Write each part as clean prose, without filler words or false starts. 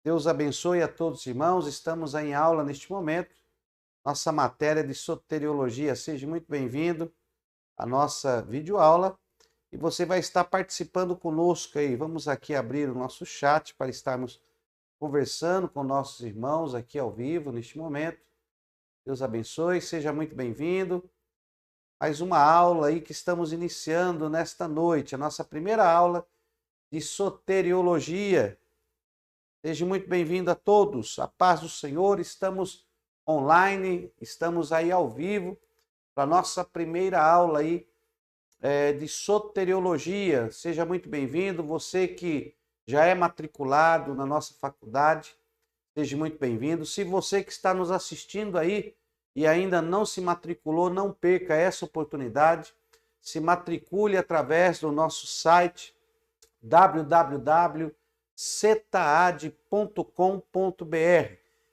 Deus abençoe a todos os irmãos. Estamos em aula neste momento. Nossa matéria de soteriologia. Seja muito bem-vindo à nossa videoaula. E você vai estar participando conosco aí. Vamos aqui abrir o nosso chat para estarmos conversando com nossos irmãos aqui ao vivo neste momento. Deus abençoe. Seja muito bem-vindo. Mais uma aula aí que estamos iniciando nesta noite. A nossa primeira aula de soteriologia. Seja muito bem-vindo a todos, a paz do Senhor, estamos online, estamos aí ao vivo para a nossa primeira aula aí de soteriologia. Seja muito bem-vindo, você que já é matriculado na nossa faculdade, seja muito bem-vindo. Se você que está nos assistindo aí e ainda não se matriculou, não perca essa oportunidade, se matricule através do nosso site www.cetaad.com.br.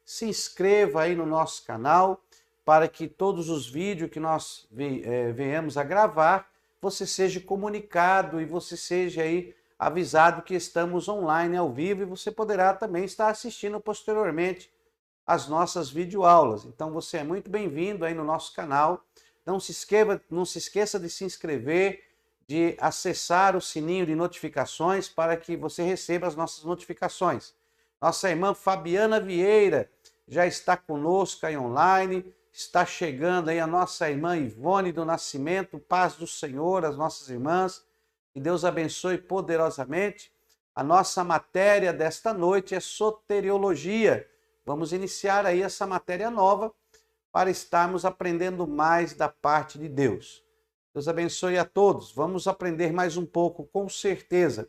Se inscreva aí no nosso canal para que todos os vídeos que nós venhamos a gravar, você seja comunicado e você seja aí avisado que estamos online ao vivo e você poderá também estar assistindo posteriormente as nossas videoaulas. Então você é muito bem-vindo aí no nosso canal. Não se esqueça de se inscrever, de acessar o sininho de notificações para que você receba as nossas notificações. Nossa irmã Fabiana Vieira já está conosco aí online, está chegando aí a nossa irmã Ivone do Nascimento, paz do Senhor, as nossas irmãs, que Deus abençoe poderosamente. A nossa matéria desta noite é soteriologia. Vamos iniciar aí essa matéria nova para estarmos aprendendo mais da parte de Deus. Deus abençoe a todos. Vamos aprender mais um pouco, com certeza.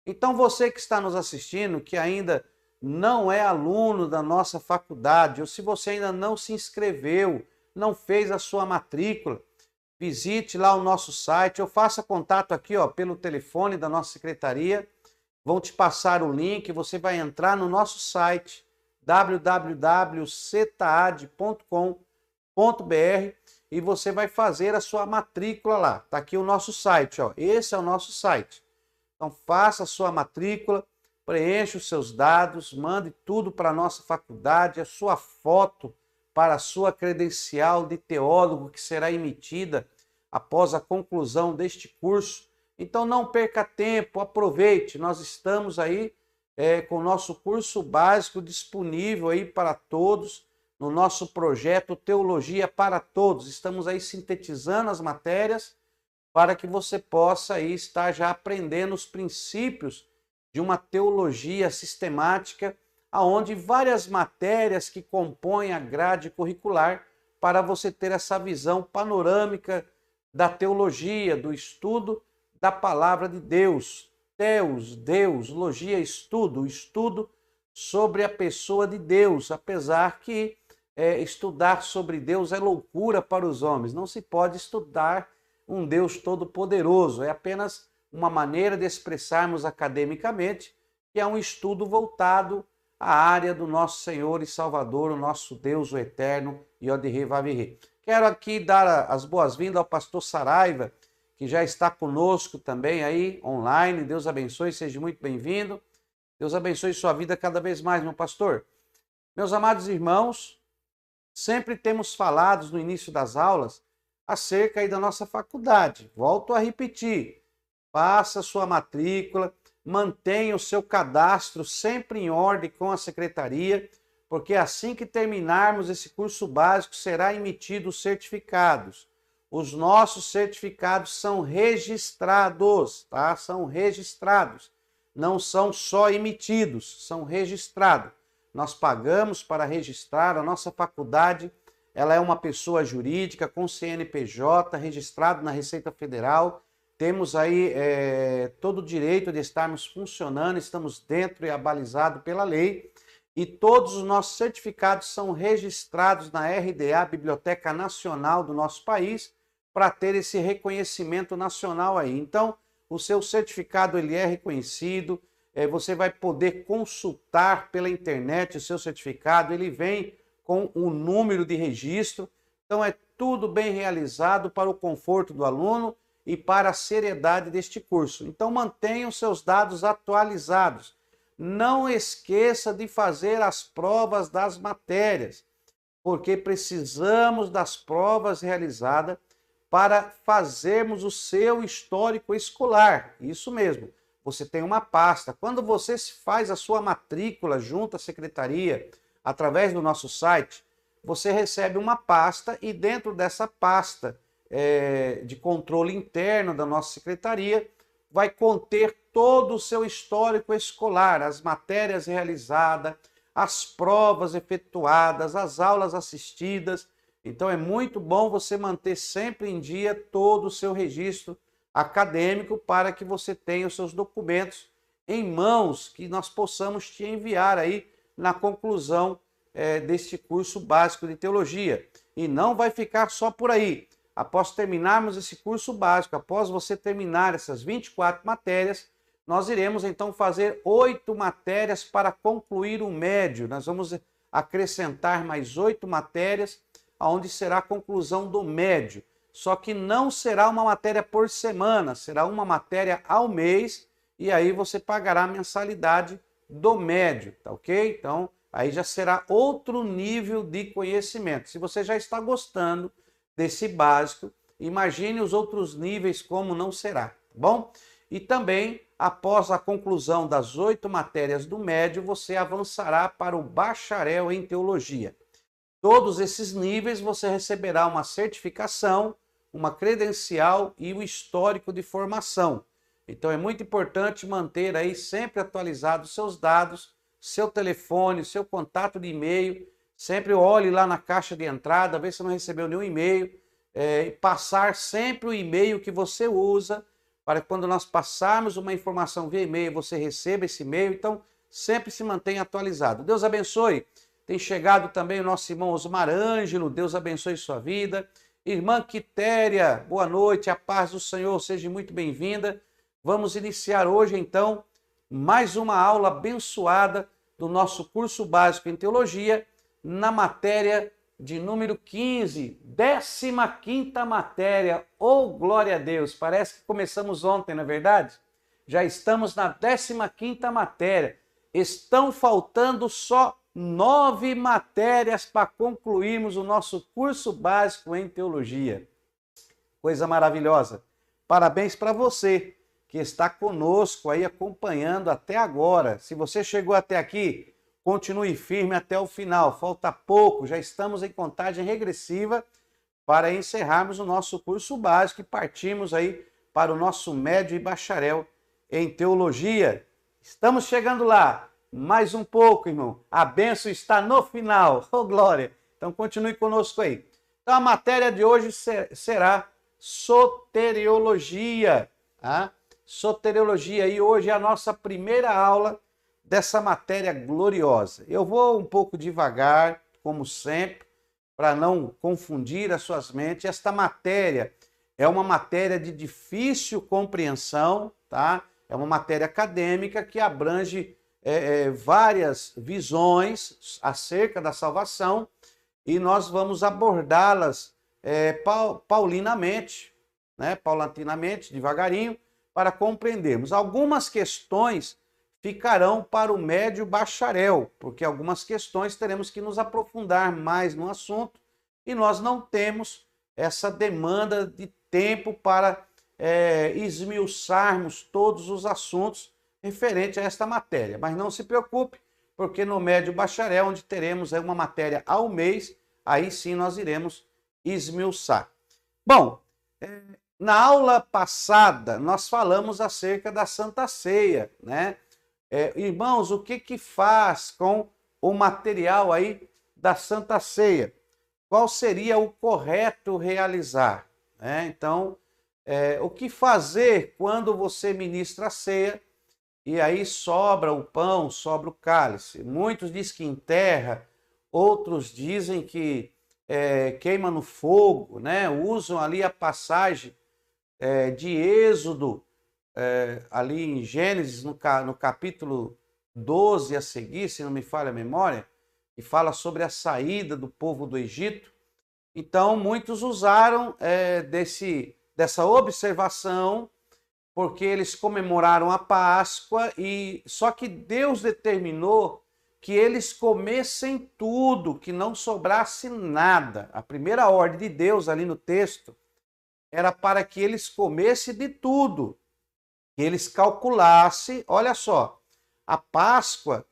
Então, você que está nos assistindo, que ainda não é aluno da nossa faculdade, ou se você ainda não se inscreveu, não fez a sua matrícula, visite lá o nosso site, ou faça contato aqui pelo telefone da nossa secretaria. Vão te passar o link, você vai entrar no nosso site www.cetaad.com.br e você vai fazer a sua matrícula lá. Está aqui o nosso site, esse é o nosso site. Então faça a sua matrícula, preencha os seus dados, mande tudo para a nossa faculdade, a sua foto para a sua credencial de teólogo que será emitida após a conclusão deste curso. Então não perca tempo, aproveite, nós estamos aí com o nosso curso básico disponível aí para todos, no nosso projeto Teologia para Todos. Estamos aí sintetizando as matérias para que você possa aí estar já aprendendo os princípios de uma teologia sistemática, aonde várias matérias que compõem a grade curricular para você ter essa visão panorâmica da teologia, do estudo da palavra de Deus. Deus, logia, estudo sobre a pessoa de Deus, apesar que estudar sobre Deus é loucura para os homens. Não se pode estudar um Deus todo-poderoso. É apenas uma maneira de expressarmos academicamente que é um estudo voltado à área do nosso Senhor e Salvador, o nosso Deus, o Eterno, Yod-Heh Vav-Heh. Quero aqui dar as boas-vindas ao pastor Saraiva, que já está conosco também aí online. Deus abençoe, seja muito bem-vindo. Deus abençoe sua vida cada vez mais, meu pastor. Meus amados irmãos, sempre temos falado no início das aulas acerca aí da nossa faculdade. Volto a repetir, faça sua matrícula, mantenha o seu cadastro sempre em ordem com a secretaria, porque assim que terminarmos esse curso básico será emitido os certificados. Os nossos certificados são registrados, tá? São registrados, não são só emitidos, são registrados. Nós pagamos para registrar, a nossa faculdade, ela é uma pessoa jurídica com CNPJ, registrado na Receita Federal. Temos aí todo o direito de estarmos funcionando, estamos dentro e abalizados pela lei. E todos os nossos certificados são registrados na RDA, Biblioteca Nacional do nosso país, para ter esse reconhecimento nacional aí. Então, o seu certificado ele é reconhecido, você vai poder consultar pela internet o seu certificado, ele vem com o número de registro, então é tudo bem realizado para o conforto do aluno e para a seriedade deste curso. Então mantenham seus dados atualizados. não esqueça de fazer as provas das matérias, porque precisamos das provas realizadas para fazermos o seu histórico escolar. Isso mesmo, você tem uma pasta. Quando você faz a sua matrícula junto à secretaria, através do nosso site, você recebe uma pasta e dentro dessa pasta de controle interno da nossa secretaria, vai conter todo o seu histórico escolar, as matérias realizadas, as provas efetuadas, as aulas assistidas. Então é muito bom você manter sempre em dia todo o seu registro acadêmico para que você tenha os seus documentos em mãos, que nós possamos te enviar aí na conclusão deste curso básico de teologia. E não vai ficar só por aí. Após terminarmos esse curso básico, após você terminar essas 24 matérias, nós iremos então fazer 8 matérias para concluir o médio. Nós vamos acrescentar mais 8 matérias, onde será a conclusão do médio. Só que não será uma matéria por semana, será uma matéria ao mês, e aí você pagará a mensalidade do médio, tá ok? Então, aí já será outro nível de conhecimento. Se você já está gostando desse básico, imagine os outros níveis como não será, tá bom? E também, após a conclusão das 8 matérias do médio, você avançará para o bacharel em teologia. Todos esses níveis você receberá uma certificação, uma credencial e o histórico de formação. Então é muito importante manter aí sempre atualizados seus dados, seu telefone, seu contato de e-mail. Sempre olhe lá na caixa de entrada, ver se não recebeu nenhum e-mail. E passar sempre o e-mail que você usa, para que quando nós passarmos uma informação via e-mail, você receba esse e-mail. Então, sempre se mantenha atualizado. Deus abençoe. Tem chegado também o nosso irmão Osmar Ângelo. Deus abençoe sua vida. Irmã Quitéria, boa noite. A paz do Senhor, seja muito bem-vinda. Vamos iniciar hoje, então, mais uma aula abençoada do nosso curso básico em teologia, na matéria de número 15, 15ª matéria. Oh, glória a Deus! Parece que começamos ontem, não é verdade? Já estamos na 15ª matéria. Estão faltando só 9 matérias para concluirmos o nosso curso básico em teologia. Coisa maravilhosa. Parabéns para você que está conosco aí acompanhando até agora. Se você chegou até aqui, continue firme até o final. Falta pouco, já estamos em contagem regressiva para encerrarmos o nosso curso básico e partirmos aí para o nosso médio e bacharel em teologia. Estamos chegando lá. Mais um pouco, irmão. A bênção está no final. Oh, glória! Então continue conosco aí. Então a matéria de hoje será soteriologia. Tá? Soteriologia. E hoje é a nossa primeira aula dessa matéria gloriosa. Eu vou um pouco devagar, como sempre, para não confundir as suas mentes. Esta matéria é uma matéria de difícil compreensão, tá? É uma matéria acadêmica que abrange várias visões acerca da salvação e nós vamos abordá-las paulatinamente, né? Paulatinamente, devagarinho, para compreendermos. Algumas questões ficarão para o médio bacharel, porque algumas questões teremos que nos aprofundar mais no assunto e nós não temos essa demanda de tempo para esmiuçarmos todos os assuntos referente a esta matéria. Mas não se preocupe, porque no médio bacharel, onde teremos uma matéria ao mês, aí sim nós iremos esmiuçar. Bom, na aula passada nós falamos acerca da Santa Ceia, né? Irmãos, o que faz com o material aí da Santa Ceia? Qual seria o correto realizar? Então, o que fazer quando você ministra a ceia e aí sobra o pão, sobra o cálice? Muitos dizem que enterra, outros dizem que queima no fogo, né? Usam ali a passagem de Êxodo, ali em Gênesis, no capítulo 12 a seguir, se não me falha a memória, que fala sobre a saída do povo do Egito. Então, muitos usaram dessa observação porque eles comemoraram a Páscoa e só que Deus determinou que eles comessem tudo, que não sobrasse nada. A primeira ordem de Deus ali no texto era para que eles comessem de tudo, que eles calculassem, olha só, a Páscoa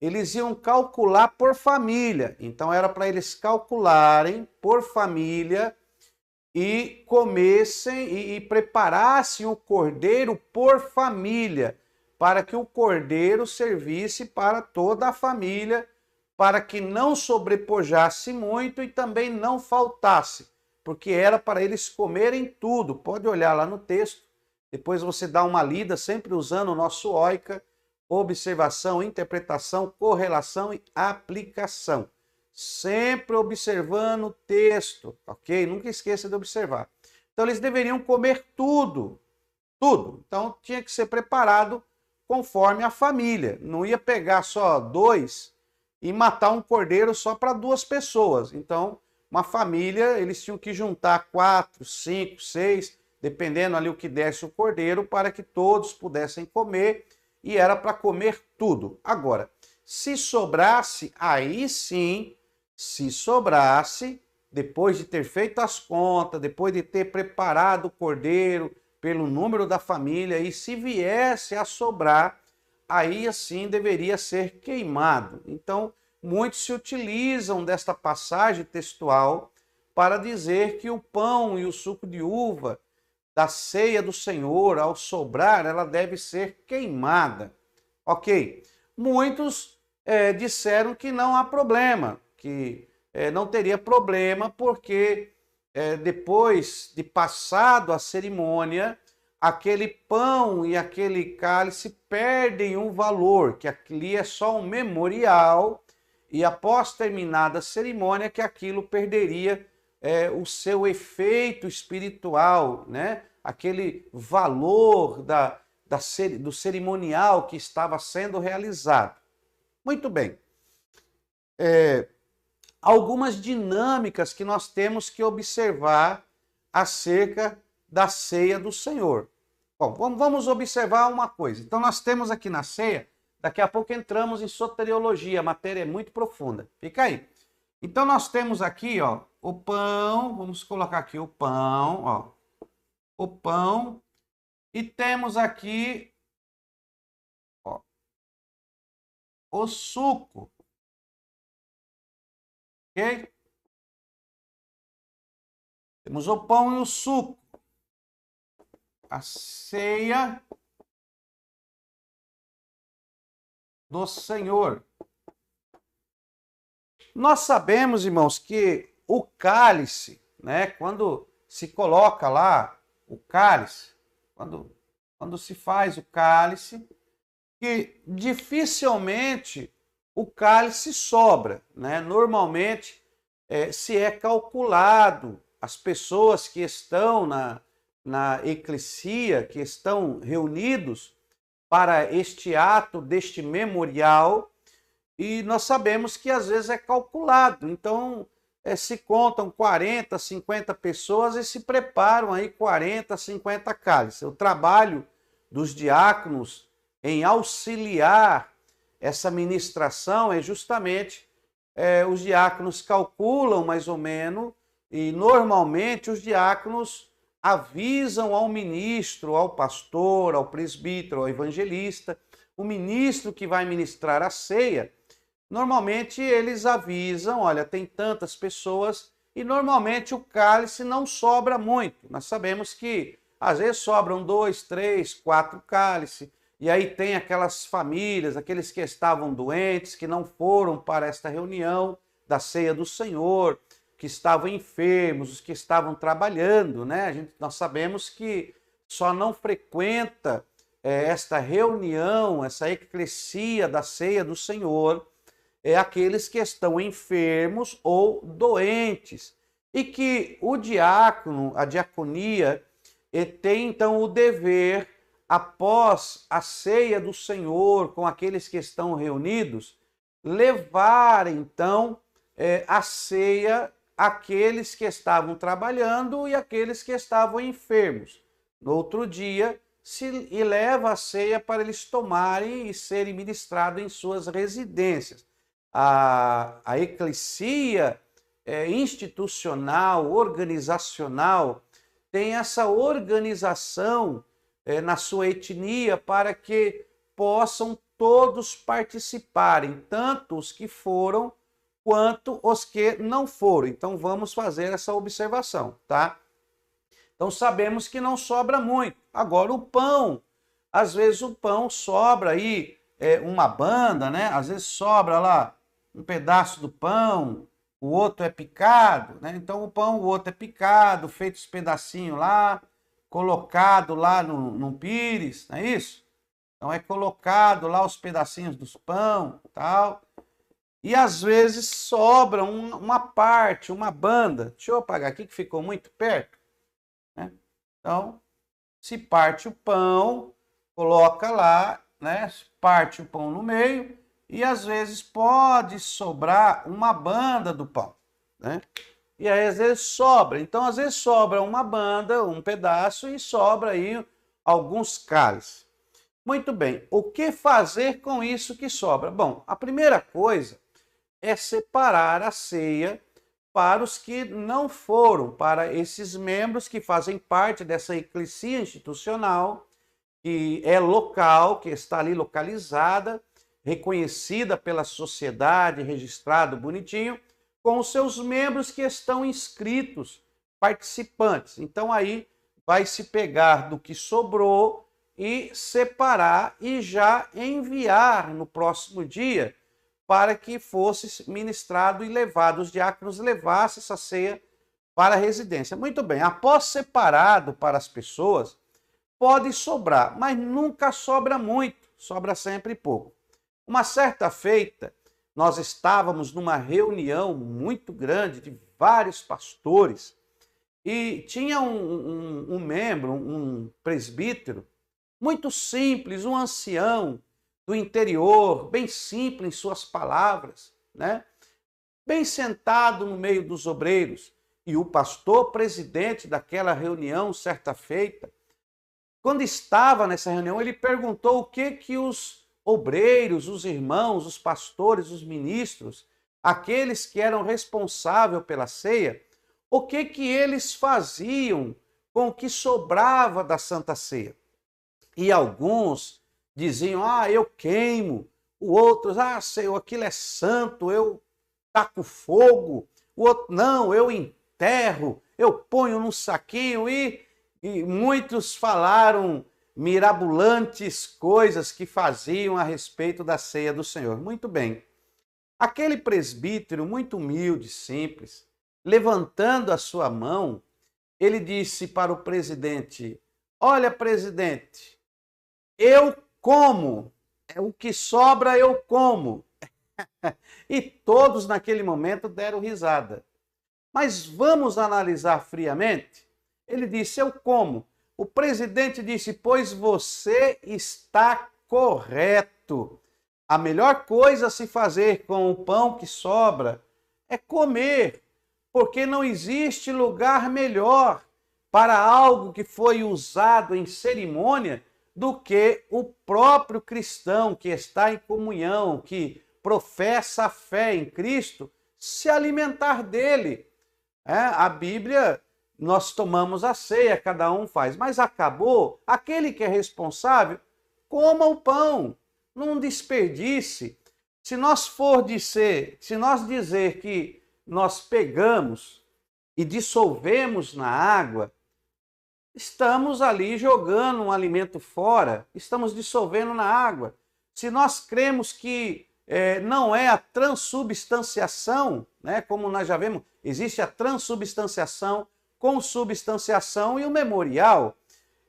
eles iam calcular por família, então era para eles calcularem por família e comessem e preparassem o cordeiro por família, para que o cordeiro servisse para toda a família, para que não sobrepujasse muito e também não faltasse, porque era para eles comerem tudo. Pode olhar lá no texto, depois você dá uma lida, sempre usando o nosso OICA, observação, interpretação, correlação e aplicação. Sempre observando o texto, ok? Nunca esqueça de observar. Então eles deveriam comer tudo, tudo. Então tinha que ser preparado conforme a família. Não ia pegar só 2 e matar um cordeiro só para 2 pessoas. Então, uma família, eles tinham que juntar 4, 5, 6, dependendo ali o que desse o cordeiro, para que todos pudessem comer, e era para comer tudo. Agora, se sobrasse, aí sim, se sobrasse, depois de ter feito as contas, depois de ter preparado o cordeiro pelo número da família, e se viesse a sobrar, aí assim deveria ser queimado. Então, muitos se utilizam desta passagem textual para dizer que o pão e o suco de uva da ceia do Senhor, ao sobrar, ela deve ser queimada. Ok? Muitos disseram que não há problema, que não teria problema, porque depois de passado a cerimônia, aquele pão e aquele cálice perdem um valor, que ali é só um memorial, e após terminada a cerimônia, que aquilo perderia o seu efeito espiritual, né? Aquele valor do cerimonial que estava sendo realizado. Muito bem. Algumas dinâmicas que nós temos que observar acerca da ceia do Senhor. Bom, vamos observar uma coisa. Então nós temos aqui na ceia, daqui a pouco entramos em soteriologia, a matéria é muito profunda. Fica aí. Então nós temos aqui, ó, o pão, vamos colocar aqui o pão, ó, o pão, e temos aqui, ó, o suco, ok? Temos o pão e o suco, a ceia do Senhor. Nós sabemos, irmãos, que o cálice, né, quando se coloca lá o cálice, quando se faz o cálice, que dificilmente o cálice sobra, né? Normalmente se é calculado as pessoas que estão na eclesia, que estão reunidos para este ato deste memorial, e nós sabemos que às vezes é calculado. Então, se contam 40, 50 pessoas e se preparam aí 40, 50 cálices. O trabalho dos diáconos em auxiliar essa ministração é justamente os diáconos calculam mais ou menos, e normalmente os diáconos avisam ao ministro, ao pastor, ao presbítero, ao evangelista, o ministro que vai ministrar a ceia. Normalmente eles avisam, olha, tem tantas pessoas, e normalmente o cálice não sobra muito. Nós sabemos que às vezes sobram 2, 3, 4 cálices, e aí tem aquelas famílias, aqueles que estavam doentes, que não foram para esta reunião da ceia do Senhor, que estavam enfermos, os que estavam trabalhando, né? Nós sabemos que só não frequenta esta reunião, essa eclesia da ceia do Senhor, aqueles que estão enfermos ou doentes, e que o diácono, a diaconia, tem então o dever, após a ceia do Senhor com aqueles que estão reunidos, levar então a ceia àqueles que estavam trabalhando e àqueles que estavam enfermos. No outro dia, e leva a ceia para eles tomarem e serem ministrados em suas residências. A eclesia institucional, organizacional, tem essa organização na sua etnia para que possam todos participarem, tanto os que foram quanto os que não foram. Então vamos fazer essa observação, tá? Então sabemos que não sobra muito. Agora o pão, às vezes o pão sobra aí uma banda, né? Às vezes sobra lá um pedaço do pão, o outro é picado, né? Então o pão, o outro é picado, feito os pedacinhos lá, colocado lá num pires, não é isso? Então é colocado lá os pedacinhos dos pão, tal. E às vezes sobra uma parte, uma banda. Deixa eu apagar aqui que ficou muito perto, né? Então, se parte o pão, coloca lá, né? Parte o pão no meio e às vezes pode sobrar uma banda do pão, né? E aí às vezes sobra. Então, às vezes sobra uma banda, um pedaço e sobra aí alguns cálices. Muito bem, o que fazer com isso que sobra? Bom, a primeira coisa é separar a ceia para os que não foram, para esses membros que fazem parte dessa eclesia institucional, que é local, que está ali localizada, reconhecida pela sociedade, registrado bonitinho, com os seus membros que estão inscritos, participantes. Então aí vai se pegar do que sobrou e separar e já enviar no próximo dia para que fosse ministrado e levado, os diáconos levassem essa ceia para a residência. Muito bem, após separado para as pessoas, pode sobrar, mas nunca sobra muito, sobra sempre pouco. Uma certa feita, nós estávamos numa reunião muito grande de vários pastores e tinha um membro, um presbítero, muito simples, um ancião do interior, bem simples em suas palavras, né? Bem sentado no meio dos obreiros. E o pastor presidente daquela reunião, certa feita, quando estava nessa reunião, ele perguntou o que os obreiros, os irmãos, os pastores, os ministros, aqueles que eram responsáveis pela ceia, o que eles faziam com o que sobrava da Santa Ceia. E alguns diziam, eu queimo. O outro, Senhor, aquilo é santo, eu taco fogo. O outro, não, eu enterro, eu ponho num saquinho. E muitos falaram mirabolantes coisas que faziam a respeito da ceia do Senhor. Muito bem. Aquele presbítero, muito humilde, simples, levantando a sua mão, ele disse para o presidente, olha, presidente, eu como, o que sobra eu como. E todos naquele momento deram risada. Mas vamos analisar friamente? Ele disse, eu como. O presidente disse, pois você está correto. A melhor coisa a se fazer com o pão que sobra é comer, porque não existe lugar melhor para algo que foi usado em cerimônia do que o próprio cristão que está em comunhão, que professa a fé em Cristo, se alimentar dele. A Bíblia, nós tomamos a ceia, cada um faz, mas acabou, aquele que é responsável, coma o pão, não desperdice. Se nós dizer que nós pegamos e dissolvemos na água, estamos ali jogando um alimento fora, estamos dissolvendo na água. Se nós cremos que não é a transubstanciação, né, como nós já vemos, existe a transubstanciação, consubstanciação e o memorial.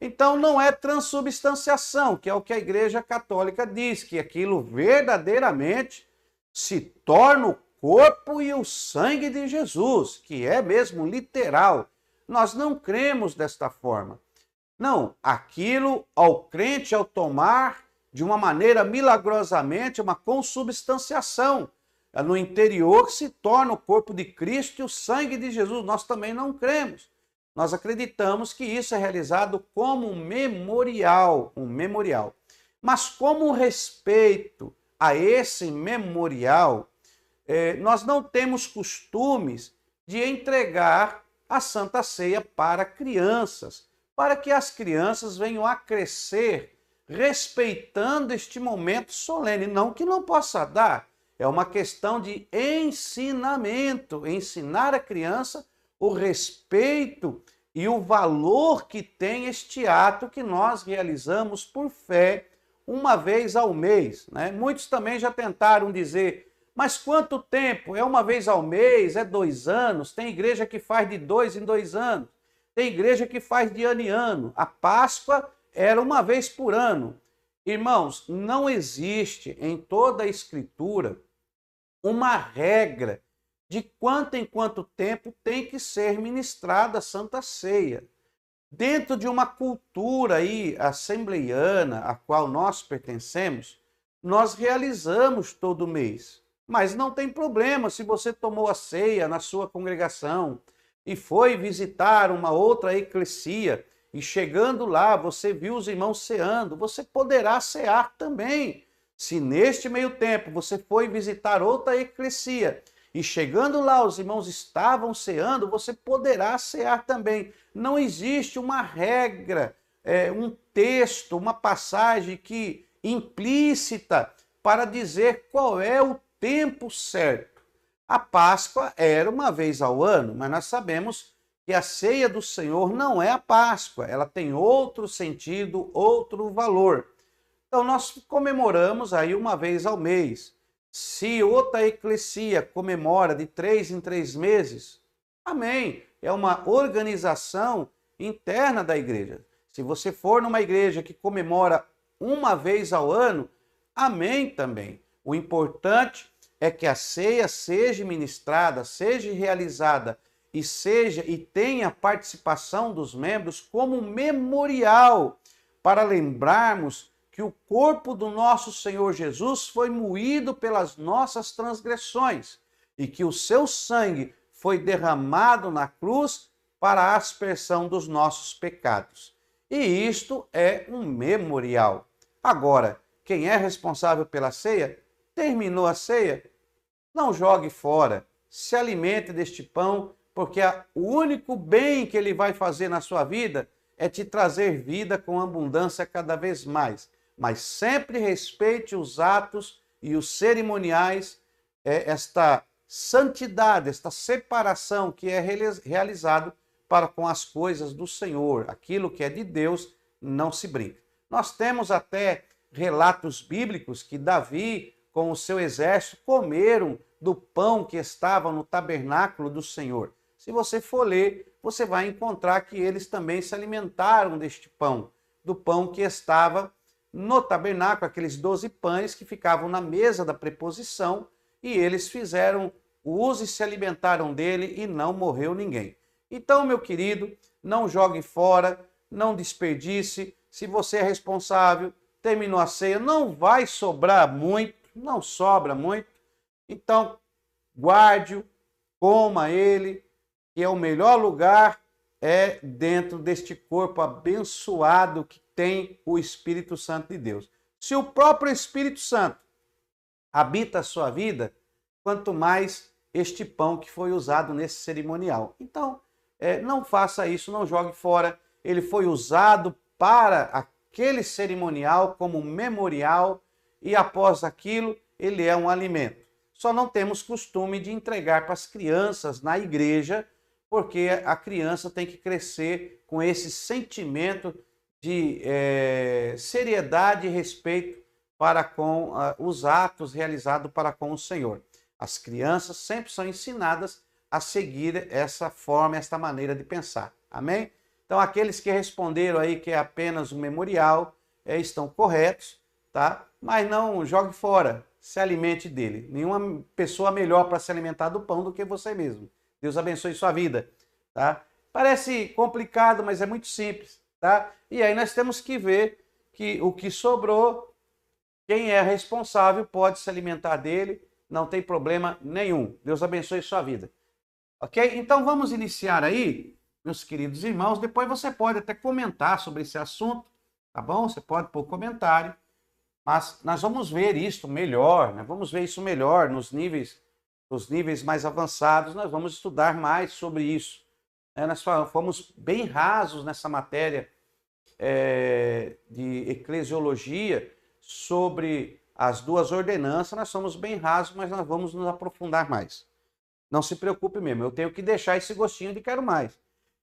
Então não é transubstanciação, que é o que a Igreja Católica diz, que aquilo verdadeiramente se torna o corpo e o sangue de Jesus, que é mesmo literal. Nós não cremos desta forma. Não, aquilo ao crente, ao tomar de uma maneira milagrosamente, uma consubstanciação. No interior se torna o corpo de Cristo e o sangue de Jesus. Nós também não cremos. Nós acreditamos que isso é realizado como um memorial, Mas como respeito a esse memorial, nós não temos costumes de entregar a Santa Ceia para crianças, para que as crianças venham a crescer respeitando este momento solene. Não que não possa dar, é uma questão de ensinamento, ensinar a criança o respeito e o valor que tem este ato que nós realizamos por fé uma vez ao mês, né? Muitos também já tentaram dizer, mas quanto tempo? É uma vez ao mês? É 2 anos? Tem igreja que faz de 2 em 2 anos. Tem igreja que faz de ano em ano. A Páscoa era uma vez por ano. Irmãos, não existe em toda a Escritura uma regra de quanto em quanto tempo tem que ser ministrada a Santa Ceia. Dentro de uma cultura aí assembleiana a qual nós pertencemos, nós realizamos todo mês. Mas não tem problema se você tomou a ceia na sua congregação e foi visitar uma outra eclesia e chegando lá você viu os irmãos ceando, você poderá cear também. Se neste meio tempo você foi visitar outra eclesia e chegando lá os irmãos estavam ceando, você poderá cear também. Não existe uma regra, um texto, uma passagem que implícita para dizer qual é o tempo certo. A Páscoa era uma vez ao ano, mas nós sabemos que a ceia do Senhor não é a Páscoa, ela tem outro sentido, outro valor. Então nós comemoramos aí uma vez ao mês. Se outra eclesia comemora de 3 em 3 meses, amém. É uma organização interna da igreja. Se você for numa igreja que comemora uma vez ao ano, amém também. O importante é que a ceia seja ministrada, seja realizada e tenha participação dos membros como memorial para lembrarmos que o corpo do nosso Senhor Jesus foi moído pelas nossas transgressões e que o seu sangue foi derramado na cruz para a aspersão dos nossos pecados. E isto é um memorial. Agora, quem é responsável pela ceia, terminou a ceia, não jogue fora, se alimente deste pão, porque o único bem que ele vai fazer na sua vida é te trazer vida com abundância cada vez mais. Mas sempre respeite os atos e os cerimoniais, esta santidade, esta separação que é realizado para com as coisas do Senhor. Aquilo que é de Deus não se brinca. Nós temos até relatos bíblicos que Davi, com o seu exército, comeram do pão que estava no tabernáculo do Senhor. Se você for ler, você vai encontrar que eles também se alimentaram deste pão, do pão que estava no tabernáculo, aqueles 12 pães que ficavam na mesa da preposição, e eles fizeram uso e se alimentaram dele e não morreu ninguém. Então, meu querido, não jogue fora, não desperdice. Se você é responsável, terminou a ceia, não vai sobrar muito, não sobra muito. Então, guarde-o, coma ele, que é o melhor lugar dentro deste corpo abençoado que tem o Espírito Santo de Deus. Se o próprio Espírito Santo habita a sua vida, quanto mais este pão que foi usado nesse cerimonial. Então, não faça isso, não jogue fora. Ele foi usado para aquele cerimonial como memorial e após aquilo ele é um alimento. Só não temos costume de entregar para as crianças na igreja, porque a criança tem que crescer com esse sentimento de seriedade e respeito para com os atos realizados para com o Senhor. As crianças sempre são ensinadas a seguir essa forma, esta maneira de pensar. Amém? Então, aqueles que responderam aí que é apenas um memorial, estão corretos, tá? Mas não jogue fora, se alimente dele. Nenhuma pessoa melhor para se alimentar do pão do que você mesmo. Deus abençoe sua vida, tá? Parece complicado, mas é muito simples, tá? E aí nós temos que ver que o que sobrou, quem é responsável pode se alimentar dele, não tem problema nenhum. Deus abençoe sua vida. Ok? Então vamos iniciar aí meus queridos irmãos, depois você pode até comentar sobre esse assunto, tá bom? Você pode pôr comentário, mas nós vamos ver isso melhor, né? Vamos ver isso melhor nos níveis mais avançados, nós vamos estudar mais sobre isso. Nós fomos bem rasos nessa matéria de eclesiologia sobre as duas ordenanças, nós somos bem rasos, mas nós vamos nos aprofundar mais. Não se preocupe mesmo, eu tenho que deixar esse gostinho de quero mais.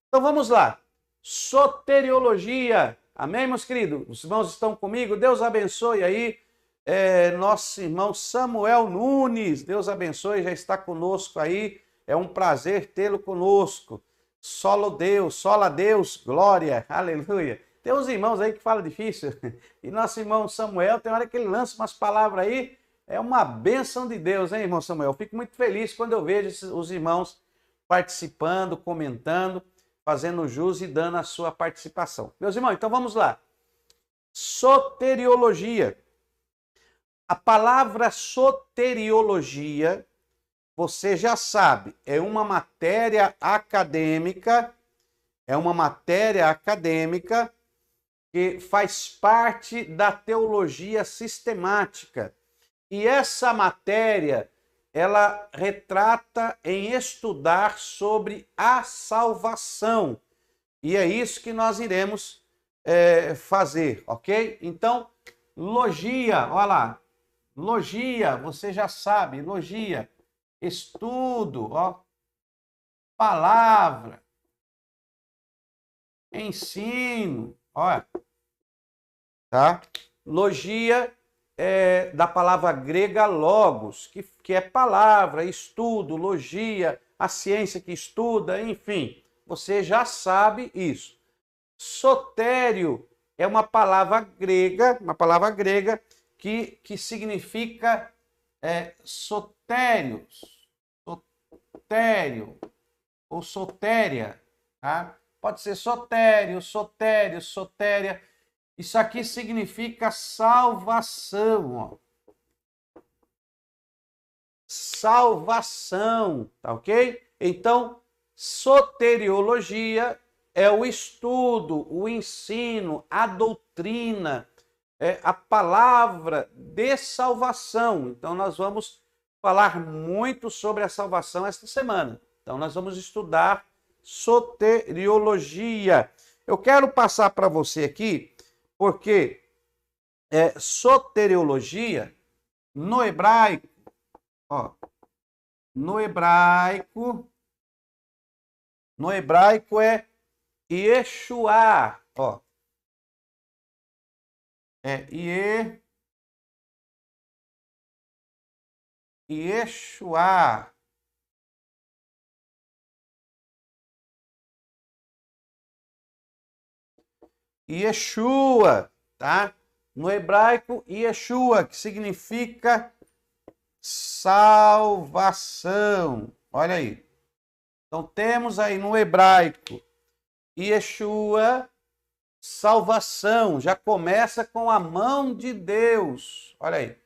Então vamos lá. Soteriologia. Amém, meus queridos? Os irmãos estão comigo? Deus abençoe aí. Nosso irmão Samuel Nunes, Deus abençoe, já está conosco aí. É um prazer tê-lo conosco. Sola Deus, glória, aleluia. Tem uns irmãos aí que falam difícil. E nosso irmão Samuel, tem hora que ele lança umas palavras aí. É uma bênção de Deus, hein, irmão Samuel? Eu fico muito feliz quando eu vejo os irmãos participando, comentando, fazendo jus e dando a sua participação. Meus irmãos, então vamos lá. Soteriologia. A palavra soteriologia, você já sabe, é uma matéria acadêmica, que faz parte da teologia sistemática. E essa matéria, ela retrata em estudar sobre a salvação. E é isso que nós iremos fazer, ok? Então, logia, olha lá. Logia, você já sabe, logia. Estudo, ó. Palavra. Ensino, olha. Tá? Logia é da palavra grega logos, que é palavra, estudo, logia, a ciência que estuda, enfim, você já sabe isso. Sotério é uma palavra grega que significa sotérios, sotério ou sotéria, tá? Pode ser sotério, sotéria. Isso aqui significa salvação, ó. Salvação, tá ok? Então, soteriologia é o estudo, o ensino, a doutrina, a palavra de salvação. Então, nós vamos falar muito sobre a salvação esta semana. Então, nós vamos estudar soteriologia. Eu quero passar para você aqui, porque soteriologia, no hebraico, ó, no hebraico é Yeshua, ó. Yeshua. Yeshua, tá? No hebraico, Yeshua, que significa salvação. Olha aí. Então, temos aí no hebraico, Yeshua, salvação. Já começa com a mão de Deus. Olha aí.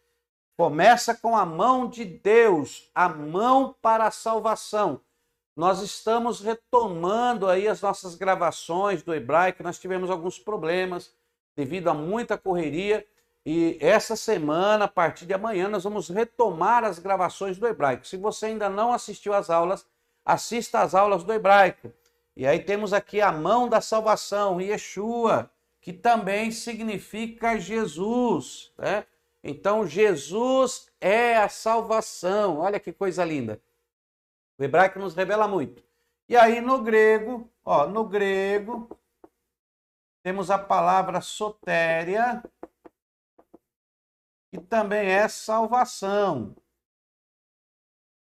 Começa com a mão de Deus, a mão para a salvação. Nós estamos retomando aí as nossas gravações do hebraico, nós tivemos alguns problemas devido a muita correria e essa semana, a partir de amanhã, nós vamos retomar as gravações do hebraico. Se você ainda não assistiu às aulas, assista às aulas do hebraico. E aí temos aqui a mão da salvação, Yeshua, que também significa Jesus, né? Então, Jesus é a salvação. Olha que coisa linda. O hebraico nos revela muito. E aí no grego, ó, temos a palavra sotéria, que também é salvação.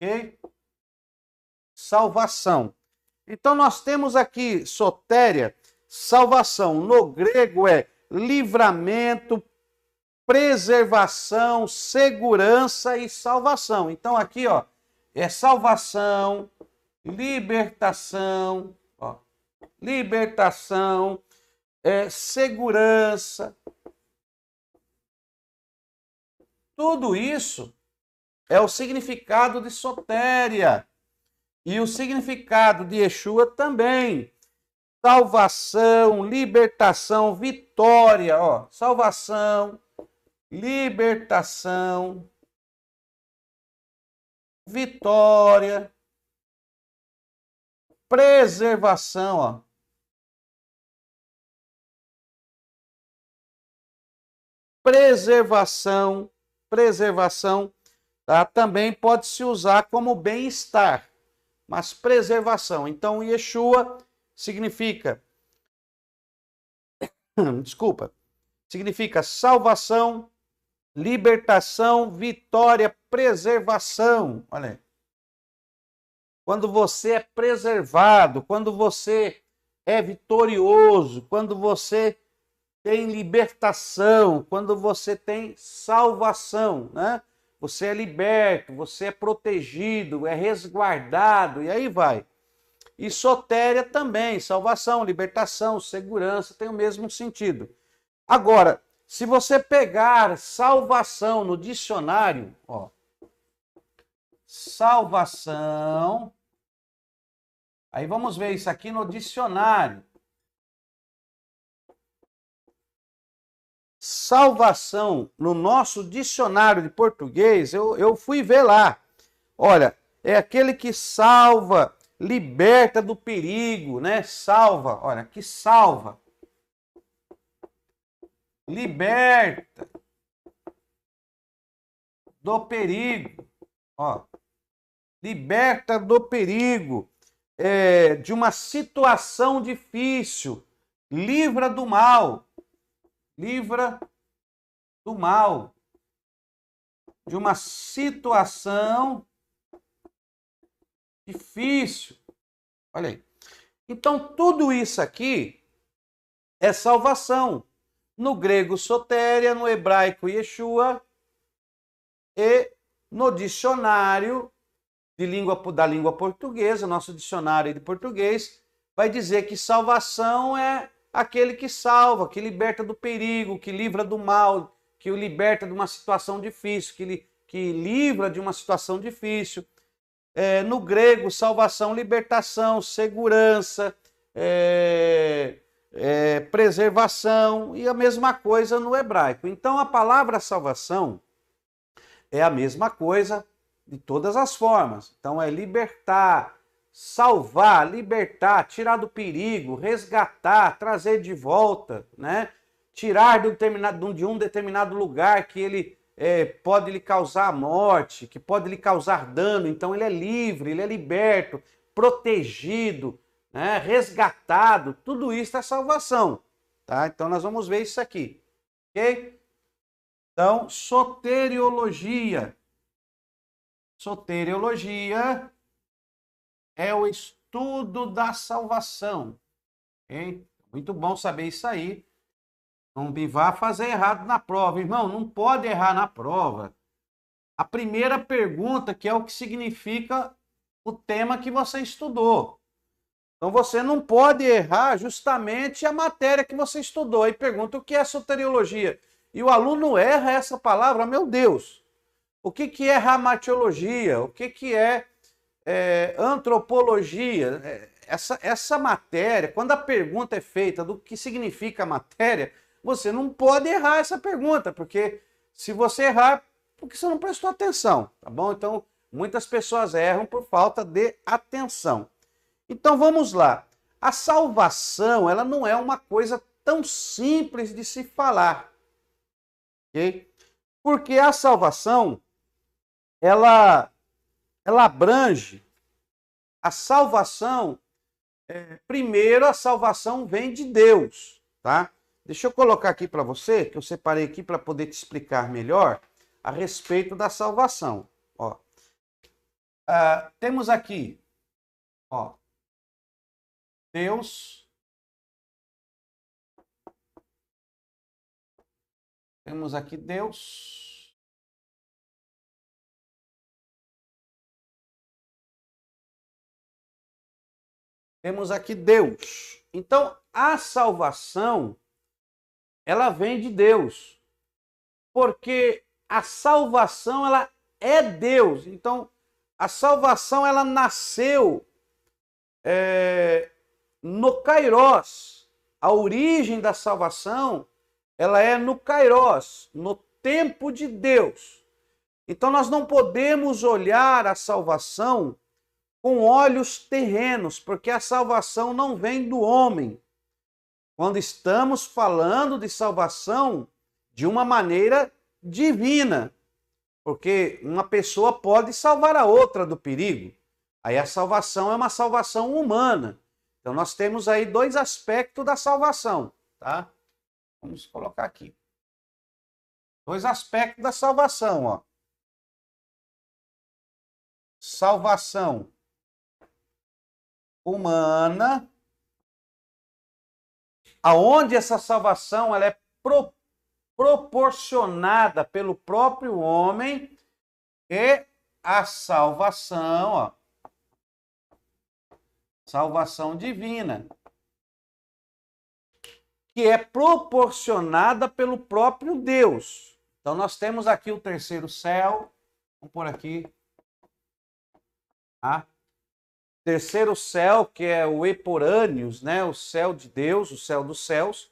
Ok? Salvação. Então nós temos aqui sotéria, salvação. No grego é livramento, preservação, segurança e salvação. Então aqui, ó, é salvação, libertação, ó, segurança. Tudo isso é o significado de sotéria. E o significado de Yeshua também. salvação, libertação, vitória, ó, salvação, libertação, vitória, preservação, ó. Preservação, tá? Também pode se usar como bem-estar, mas preservação. Então, Yeshua significa, significa salvação, libertação, vitória, preservação. Olha aí. Quando você é preservado, quando você é vitorioso, quando você tem libertação, quando você tem salvação, né? Você é liberto, você é protegido, é resguardado, e aí vai. E sotéria também, salvação, libertação, segurança, tem o mesmo sentido. Agora, se você pegar salvação no dicionário, ó, salvação, aí vamos ver isso aqui no dicionário. Salvação, no nosso dicionário de português, eu fui ver lá. Olha, é aquele que salva, liberta do perigo, né? Salva, olha, que salva. Liberta do perigo, ó. Liberta do perigo, de uma situação difícil, livra do mal. Livra do mal, de uma situação difícil. Olha aí. Então, tudo isso aqui é salvação. No grego, sotéria, no hebraico, Yeshua, e no dicionário da língua portuguesa, nosso dicionário de português, vai dizer que salvação é aquele que salva, que liberta do perigo, que livra do mal, que o liberta de uma situação difícil, que livra de uma situação difícil. No grego, salvação, libertação, segurança, preservação, e a mesma coisa no hebraico. Então, a palavra salvação é a mesma coisa de todas as formas. Então, é libertar, salvar, libertar, tirar do perigo, resgatar, trazer de volta, né? Tirar de um determinado lugar que ele pode lhe causar morte, que pode lhe causar dano. Então ele é livre, ele é liberto, protegido, né? Resgatado. Tudo isso é salvação, tá? Então nós vamos ver isso aqui, ok? Então, soteriologia. Soteriologia é o estudo da salvação. Okay? Muito bom saber isso aí. Não me vá fazer errado na prova. Irmão, não pode errar na prova. A primeira pergunta, que é o que significa o tema que você estudou. Então você não pode errar justamente a matéria que você estudou. Aí pergunta o que é soteriologia. E o aluno erra essa palavra, meu Deus. O que é ramatiologia? O que é antropologia? Essa matéria, quando a pergunta é feita do que significa a matéria, você não pode errar essa pergunta, porque se você errar, porque você não prestou atenção, tá bom? Então, muitas pessoas erram por falta de atenção. Então, vamos lá. A salvação, ela não é uma coisa tão simples de se falar, ok? Porque a salvação, ela abrange a salvação. Primeiro, a salvação vem de Deus, tá? Deixa eu colocar aqui para você, que eu separei aqui para poder te explicar melhor a respeito da salvação. Ó, temos aqui, ó, Deus. Temos aqui Deus. Temos aqui Deus. Então, a salvação, ela vem de Deus. Porque a salvação, ela é Deus. Então, a salvação, ela nasceu no Kairos. A origem da salvação, ela é no Kairos, no tempo de Deus. Então nós não podemos olhar a salvação com olhos terrenos, porque a salvação não vem do homem. Quando estamos falando de salvação de uma maneira divina, porque uma pessoa pode salvar a outra do perigo. Aí a salvação é uma salvação humana. Então nós temos aí dois aspectos da salvação, tá? Vamos colocar aqui. Dois aspectos da salvação, ó. Salvação humana, aonde essa salvação ela é proporcionada pelo próprio homem, e a salvação, ó, salvação divina, que é proporcionada pelo próprio Deus. Então nós temos aqui o terceiro céu, vamos por aqui, tá? Terceiro céu, que é o Eporâneos, né? O céu de Deus, o céu dos céus,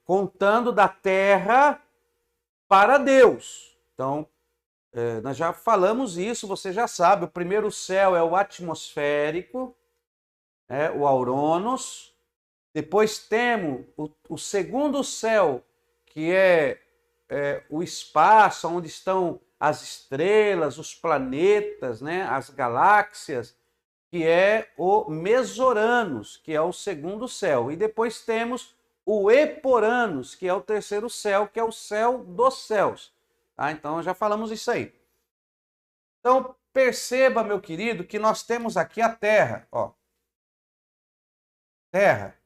contando da terra para Deus. Então, nós já falamos isso, você já sabe. O primeiro céu é o atmosférico, o Aurônos. Depois temos o segundo céu, que é o espaço, onde estão as estrelas, os planetas, né? As galáxias, que é o Mesoranos, que é o segundo céu. E depois temos o Eporanos, que é o terceiro céu, que é o céu dos céus. Tá? Então, já falamos isso aí. Então, perceba, meu querido, que nós temos aqui a Terra. Ó. Terra.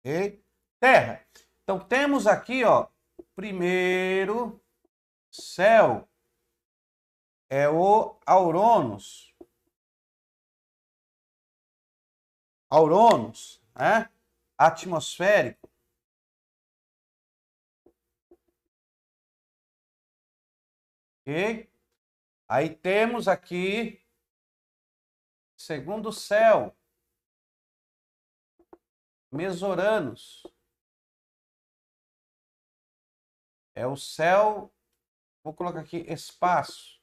Okay? Terra. Então, temos aqui, ó, o primeiro céu. É o Aurônos. Aurônos, né? Atmosférico. Ok? Aí temos aqui segundo céu, Mesoranos. É o céu, vou colocar aqui espaço.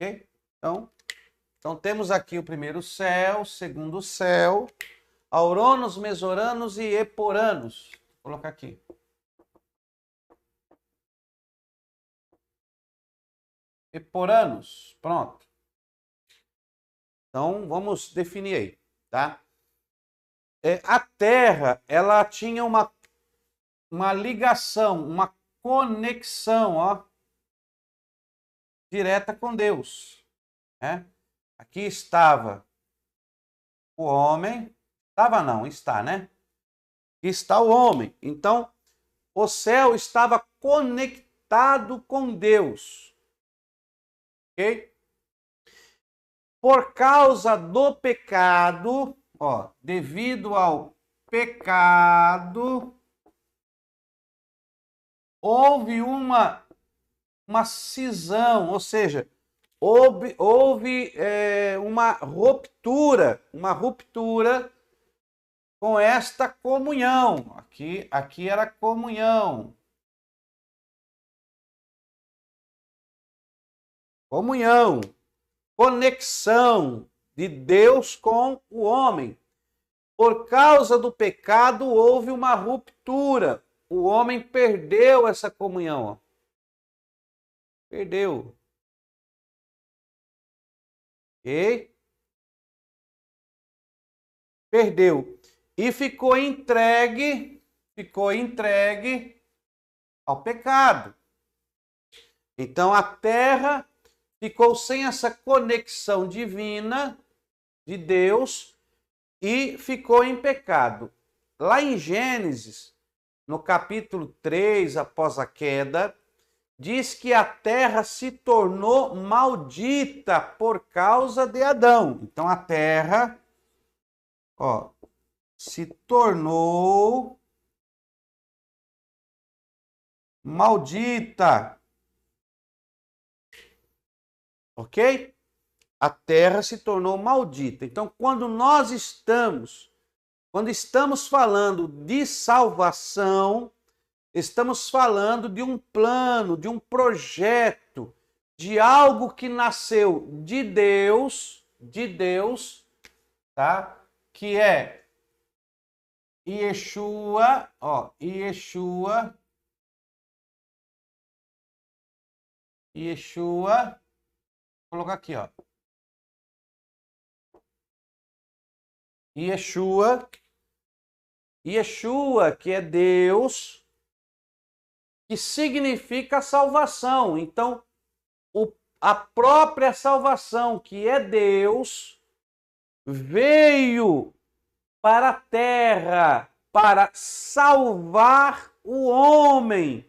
Ok? Então temos aqui o primeiro céu, segundo céu, Aurônos, Mesoranos e Eporanos. Vou colocar aqui. Eporanos, pronto. Então vamos definir aí, tá? A Terra, ela tinha uma ligação, uma conexão, ó, direta com Deus, né? Aqui estava o homem, estava não, está, né? Aqui está o homem. Então, o céu estava conectado com Deus, ok? Por causa do pecado, ó, devido ao pecado, houve uma cisão, ou seja, houve uma ruptura com esta comunhão. Aqui era comunhão. Comunhão, conexão de Deus com o homem. Por causa do pecado, houve uma ruptura. O homem perdeu essa comunhão. Ó. Perdeu. Ok? Perdeu. E ficou entregue ao pecado. Então a terra ficou sem essa conexão divina de Deus e ficou em pecado. Lá em Gênesis, no capítulo 3, após a queda, diz que a terra se tornou maldita por causa de Adão. Então a terra, ó, se tornou maldita. Ok? a terra se tornou maldita. Então, quando estamos falando de salvação, estamos falando de um plano, de um projeto, de algo que nasceu de Deus, tá? Que é Yeshua, vou colocar aqui, ó. Yeshua, que é Deus, que significa salvação. Então, a própria salvação, que é Deus, veio para a terra para salvar o homem.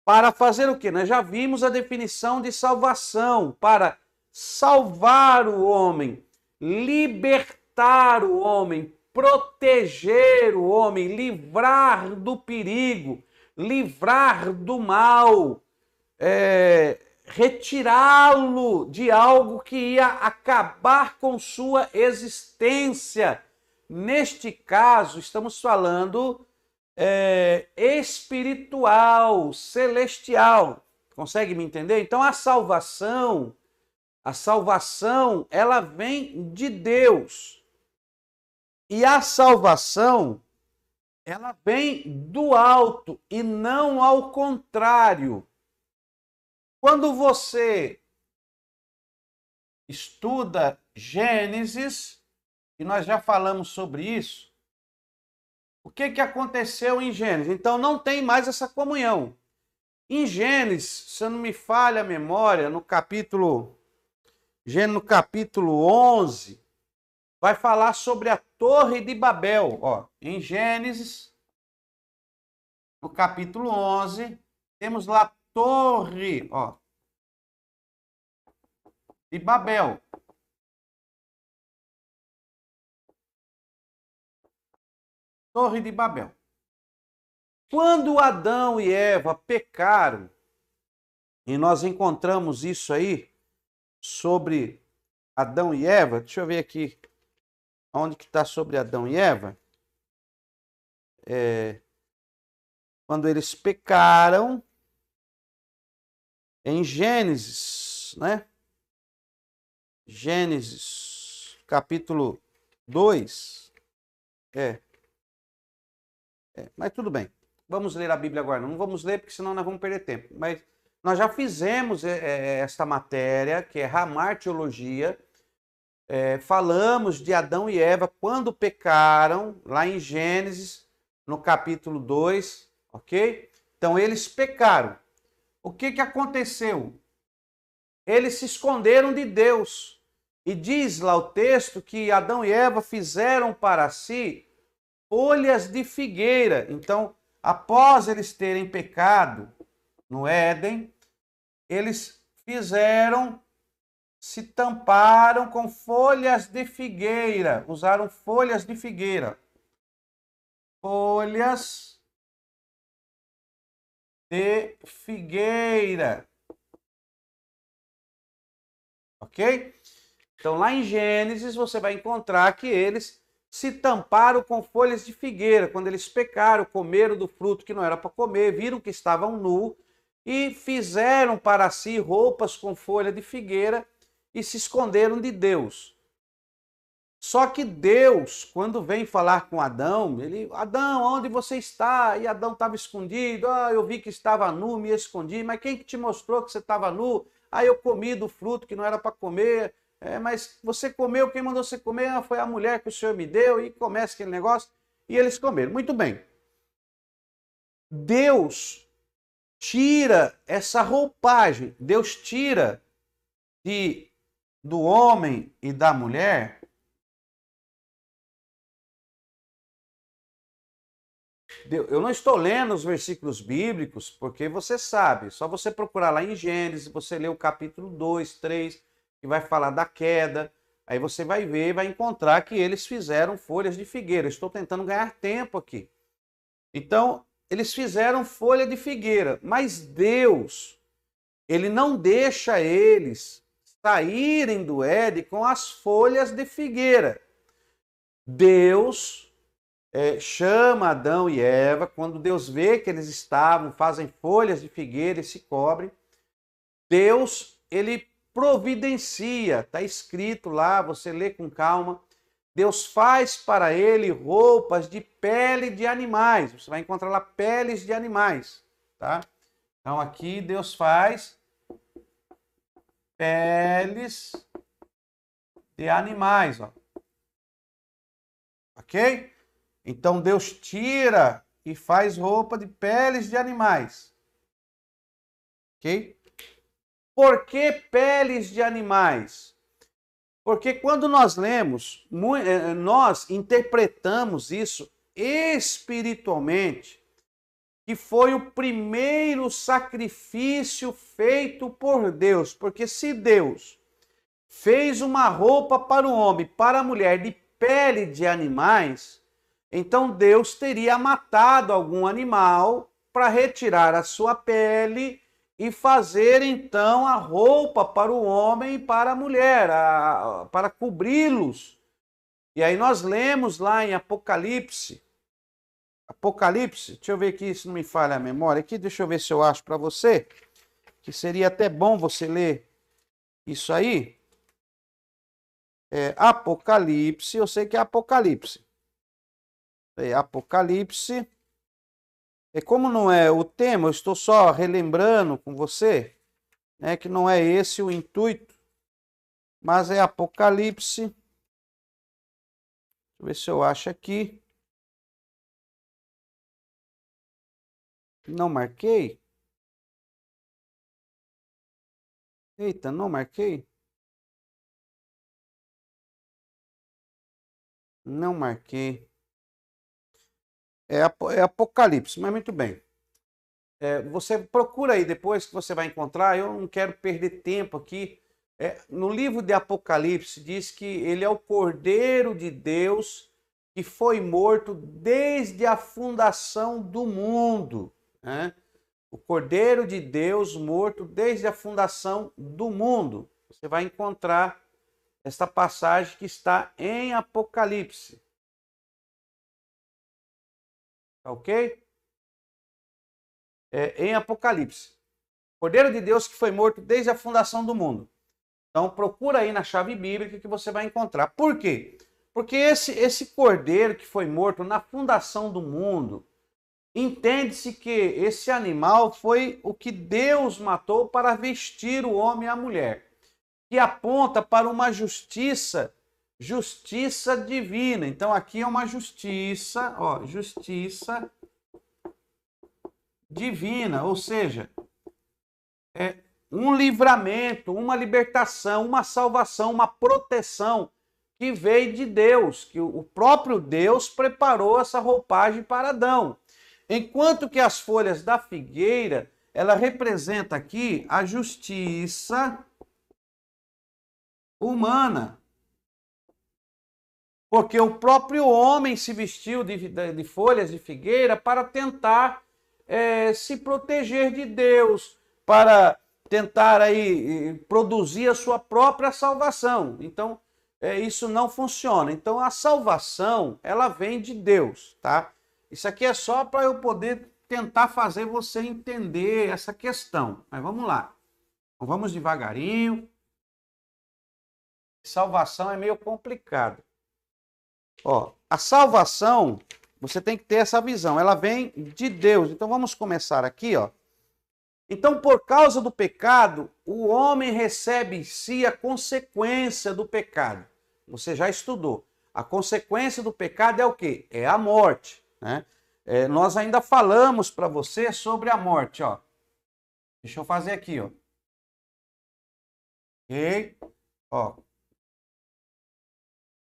Para fazer o quê? Nós já vimos a definição de salvação, para salvar o homem, libertar o homem, proteger o homem, livrar do perigo, livrar do mal, retirá-lo de algo que ia acabar com sua existência. Neste caso, estamos falando espiritual, celestial. Consegue me entender? Então a salvação, ela vem de Deus. E a salvação, ela vem do alto e não ao contrário. Quando você estuda Gênesis, e nós já falamos sobre isso, o que aconteceu em Gênesis? Então não tem mais essa comunhão. Em Gênesis, se eu não me falha a memória, no capítulo 11, vai falar sobre a Torre de Babel. Ó, em Gênesis, no capítulo 11, temos lá Torre, ó, de Babel. Torre de Babel. Quando Adão e Eva pecaram, e nós encontramos isso aí sobre Adão e Eva, deixa eu ver aqui onde que está sobre Adão e Eva. Quando eles pecaram, em Gênesis, né? Gênesis, capítulo 2. Mas tudo bem. Vamos ler a Bíblia agora. Não vamos ler, porque senão nós vamos perder tempo. Mas nós já fizemos esta matéria, que é Hamartiologia. Falamos de Adão e Eva quando pecaram, lá em Gênesis, no capítulo 2, ok? Então, eles pecaram. O que aconteceu? Eles se esconderam de Deus. E diz lá o texto que Adão e Eva fizeram para si folhas de figueira. Então, após eles terem pecado no Éden, eles se tamparam com folhas de figueira, usaram folhas de figueira. Folhas de figueira. Ok? Então, lá em Gênesis, você vai encontrar que eles se tamparam com folhas de figueira. Quando eles pecaram, comeram do fruto que não era para comer, viram que estavam nus e fizeram para si roupas com folha de figueira e se esconderam de Deus. Só que Deus, quando vem falar com Adão, Adão, onde você está? E Adão estava escondido. Eu vi que estava nu, me escondi. Mas quem que te mostrou que você estava nu? Eu comi do fruto que não era para comer. Mas você comeu, quem mandou você comer? Foi a mulher que o Senhor me deu. E começa aquele negócio. E eles comeram. Muito bem. Deus tira essa roupagem. Deus tira do homem e da mulher Eu não estou lendo os versículos bíblicos, porque você sabe, só você procurar lá em Gênesis, você lê o capítulo 2, 3, que vai falar da queda, aí você vai ver e vai encontrar que eles fizeram folhas de figueira. Eu estou tentando ganhar tempo aqui. Então, eles fizeram folha de figueira, mas Deus, ele não deixa eles saírem do Éden com as folhas de figueira. Deus chama Adão e Eva, quando Deus vê que eles fazem folhas de figueira e se cobrem, Deus, ele providencia, está escrito lá, você lê com calma, Deus faz para ele roupas de pele de animais, você vai encontrar lá peles de animais, tá? Então aqui Deus faz peles de animais, ó. Ok? Então Deus tira e faz roupa de peles de animais. Ok? Por que peles de animais? Porque quando nós lemos, nós interpretamos isso espiritualmente, que foi o primeiro sacrifício feito por Deus. Porque se Deus fez uma roupa para o homem, para a mulher, de pele de animais, então Deus teria matado algum animal para retirar a sua pele e fazer então a roupa para o homem e para a mulher, para cobri-los. E aí nós lemos lá em Apocalipse, deixa eu ver aqui se não me falha a memória, aqui deixa eu ver se eu acho para você, que seria até bom você ler isso aí. Apocalipse, eu sei que é Apocalipse. Apocalipse. Como não é o tema, eu estou só relembrando com você, né, que não é esse o intuito, mas é Apocalipse. Deixa eu ver se eu acho aqui. Não marquei? Eita, não marquei? Não marquei. É Apocalipse, mas muito bem. Você procura aí depois que você vai encontrar. Eu não quero perder tempo aqui. No livro de Apocalipse diz que ele é o Cordeiro de Deus que foi morto desde a fundação do mundo, né? O Cordeiro de Deus morto desde a fundação do mundo. Você vai encontrar esta passagem que está em Apocalipse. Ok? Em Apocalipse. Cordeiro de Deus que foi morto desde a fundação do mundo. Então procura aí na chave bíblica que você vai encontrar. Por quê? Porque esse cordeiro que foi morto na fundação do mundo, entende-se que esse animal foi o que Deus matou para vestir o homem e a mulher, que aponta para uma justiça divina. Então aqui é uma justiça, ó, justiça divina, ou seja, um livramento, uma libertação, uma salvação, uma proteção que veio de Deus, que o próprio Deus preparou essa roupagem para Adão. Enquanto que as folhas da figueira, ela representa aqui a justiça humana. Porque o próprio homem se vestiu de folhas de figueira para tentar se proteger de Deus, para tentar aí produzir a sua própria salvação. Então, isso não funciona. Então, a salvação, ela vem de Deus, tá? Isso aqui é só para eu poder tentar fazer você entender essa questão. Mas vamos lá. Então, vamos devagarinho. Salvação é meio complicado. Ó, a salvação, você tem que ter essa visão. Ela vem de Deus. Então, vamos começar aqui, ó. Então, por causa do pecado, o homem recebe em si a consequência do pecado. Você já estudou. A consequência do pecado é o quê? É a morte, né? Nós ainda falamos para você sobre a morte, ó. Deixa eu fazer aqui, ó. Ok? Ó.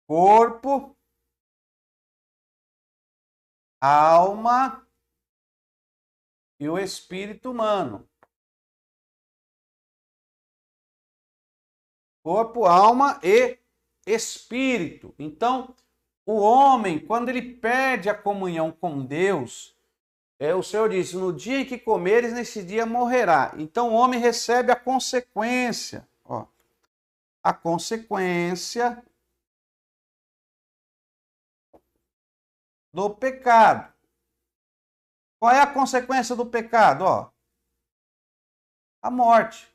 Corpo, alma e o espírito humano. Corpo, alma e espírito. Então, o homem, quando ele perde a comunhão com Deus, o Senhor disse, no dia em que comeres, nesse dia morrerá. Então, o homem recebe a consequência. Ó. a consequência do pecado. Qual é a consequência do pecado? Ó, a morte.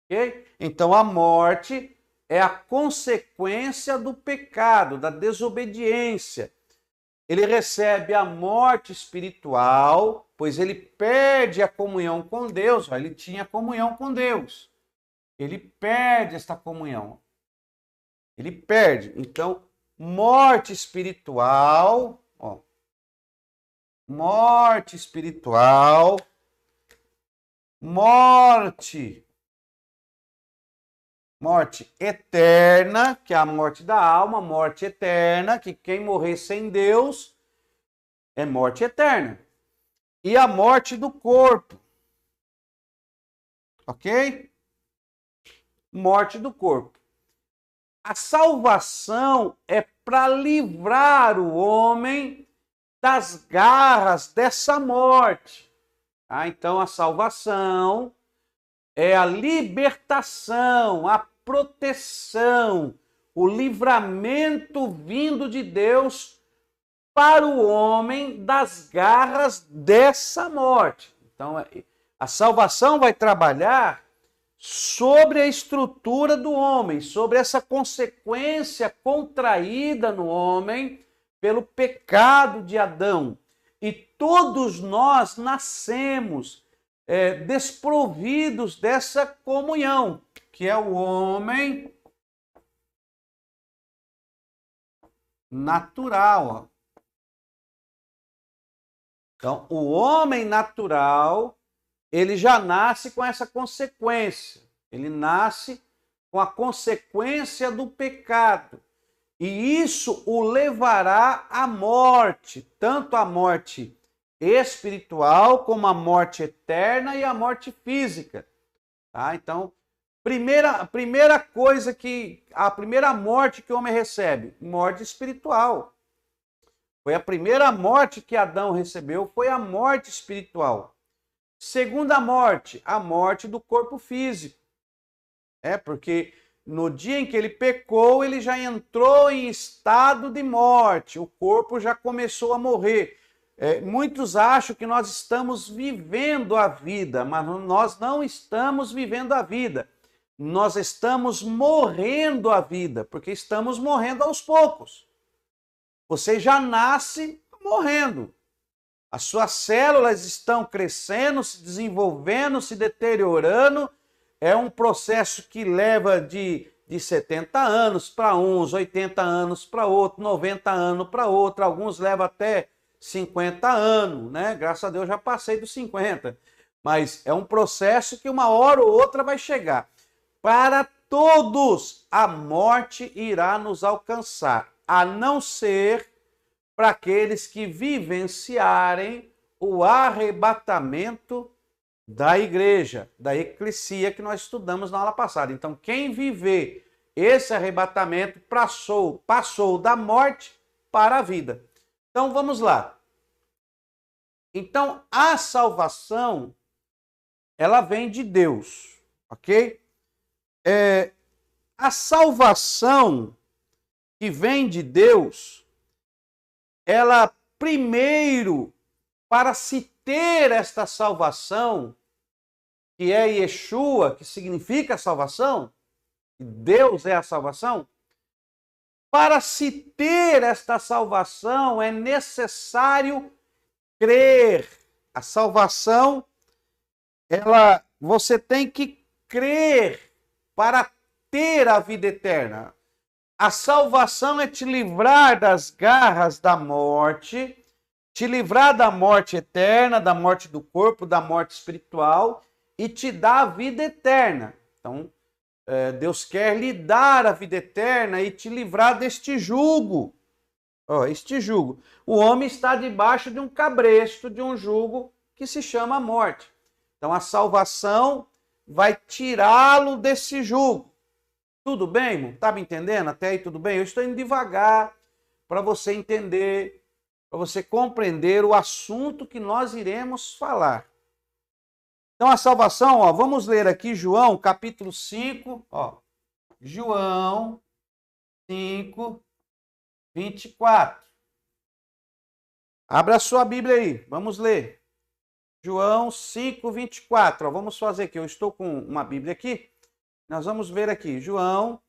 Ok? Então, a morte é a consequência do pecado, da desobediência. Ele recebe a morte espiritual, pois ele perde a comunhão com Deus. Ó, ele tinha comunhão com Deus. Ele perde esta comunhão. Ele perde. Então, morte espiritual, ó, morte espiritual, morte eterna, que é a morte da alma, morte eterna, que quem morrer sem Deus é morte eterna. E a morte do corpo. Ok? Morte do corpo. A salvação é para livrar o homem das garras dessa morte. Então, a salvação é a libertação, a proteção, o livramento vindo de Deus para o homem das garras dessa morte. Então, a salvação vai trabalhar sobre a estrutura do homem, sobre essa consequência contraída no homem pelo pecado de Adão. E todos nós nascemos desprovidos dessa comunhão, que é o homem natural. Então, o homem natural, ele já nasce com essa consequência. Ele nasce com a consequência do pecado. E isso o levará à morte, tanto a morte espiritual como a morte eterna e a morte física. Tá? Então, a primeira morte que o homem recebe, morte espiritual. Foi a primeira morte que Adão recebeu, foi a morte espiritual. Segunda morte, a morte do corpo físico. Porque no dia em que ele pecou, ele já entrou em estado de morte, o corpo já começou a morrer. Muitos acham que nós estamos vivendo a vida, mas nós não estamos vivendo a vida. Nós estamos morrendo a vida, porque estamos morrendo aos poucos. Você já nasce morrendo. As suas células estão crescendo, se desenvolvendo, se deteriorando. É um processo que leva de 70 anos para uns, 80 anos para outro, 90 anos para outro. Alguns levam até 50 anos, né? Graças a Deus já passei dos 50. Mas é um processo que uma hora ou outra vai chegar. Para todos, a morte irá nos alcançar, a não ser para aqueles que vivenciarem o arrebatamento da igreja, da eclesia que nós estudamos na aula passada. Então, quem viver esse arrebatamento passou da morte para a vida. Então, vamos lá. Então, a salvação, ela vem de Deus, ok? A salvação que vem de Deus, ela primeiro, para se ter esta salvação, que é Yeshua, que significa salvação, Deus é a salvação, para se ter esta salvação é necessário crer. A salvação, você tem que crer para ter a vida eterna. A salvação é te livrar das garras da morte, te livrar da morte eterna, da morte do corpo, da morte espiritual e te dar a vida eterna. Então, Deus quer lhe dar a vida eterna e te livrar deste jugo. Este jugo. O homem está debaixo de um cabresto, de um jugo que se chama morte. Então, a salvação vai tirá-lo desse jugo. Tudo bem, irmão? Tá me entendendo? Até aí tudo bem? Eu estou indo devagar para você entender, para você compreender o assunto que nós iremos falar. Então a salvação, ó, vamos ler aqui João capítulo 5, ó. João 5, 24. Abra a sua Bíblia aí, vamos ler. João 5, 24. Ó, vamos fazer aqui, eu estou com uma Bíblia aqui. Nós vamos ver aqui, João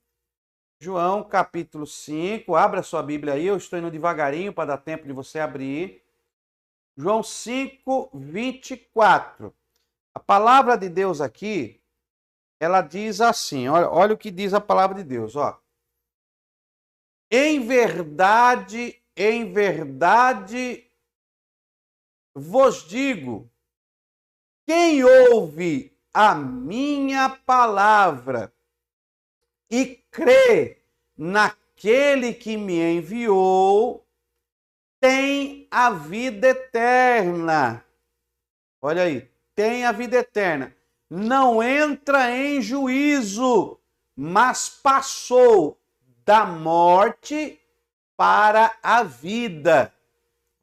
capítulo 5. Abra a sua Bíblia aí, eu estou indo devagarinho para dar tempo de você abrir. João 5, 24. A palavra de Deus aqui, ela diz assim, olha o que diz a palavra de Deus, ó. Em verdade vos digo, quem ouve a minha palavra e crê naquele que me enviou, tem a vida eterna. Olha aí, tem a vida eterna. Não entra em juízo, mas passou da morte para a vida.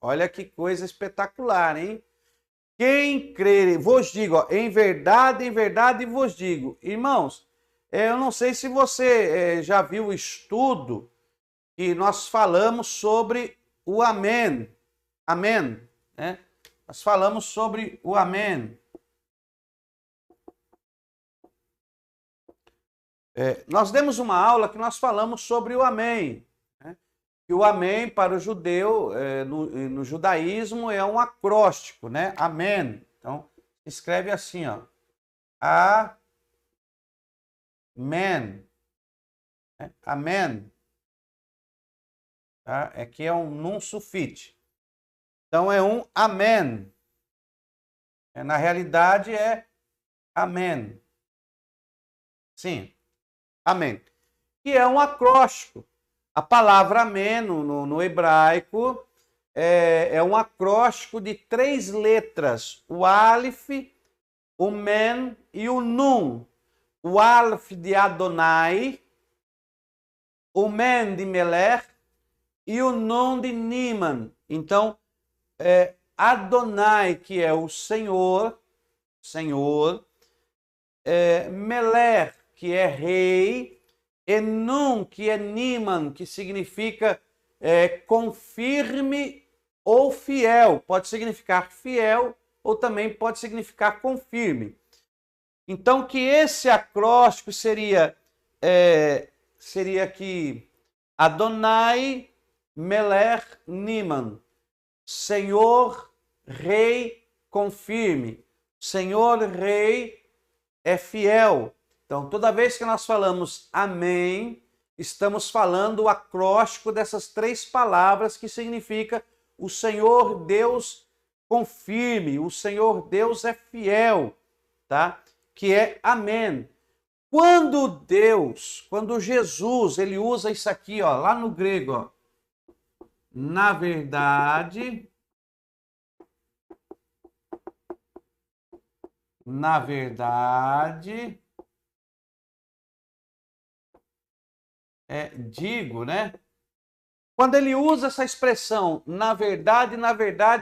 Olha que coisa espetacular, hein? Quem crer, vos digo, ó, em verdade vos digo. Irmãos, eu não sei se você já viu o estudo que nós falamos sobre o amém. Amém, né? Nós falamos sobre o amém. Nós demos uma aula que nós falamos sobre o amém. Né? E o amém para o judeu, no judaísmo, é um acróstico, né? Amém. Então, escreve assim, ó. Amém. Amém. Tá? Aqui é um num sufite. Então, é um amém. Na realidade, é amém. Sim. Amém. Que é um acróstico. A palavra amém no hebraico é um acróstico de 3 letras. O alif, o men e o nun. O alif de Adonai, o men de Melech e o nun de Niman. Então, Adonai, que é o Senhor, Melech, que é rei, e Nun, que é Niman, que significa confirme ou fiel. Pode significar fiel ou também pode significar confirme. Então, que esse acróstico seria que Adonai, Melech, Niman. Senhor, rei, confirme. Senhor, rei, é fiel. Então, toda vez que nós falamos amém, estamos falando o acróstico dessas 3 palavras que significa o Senhor Deus confirme, o Senhor Deus é fiel, tá? Que é amém. Quando Jesus, ele usa isso aqui, ó, lá no grego, ó. Na verdade, digo, né? Quando ele usa essa expressão, na verdade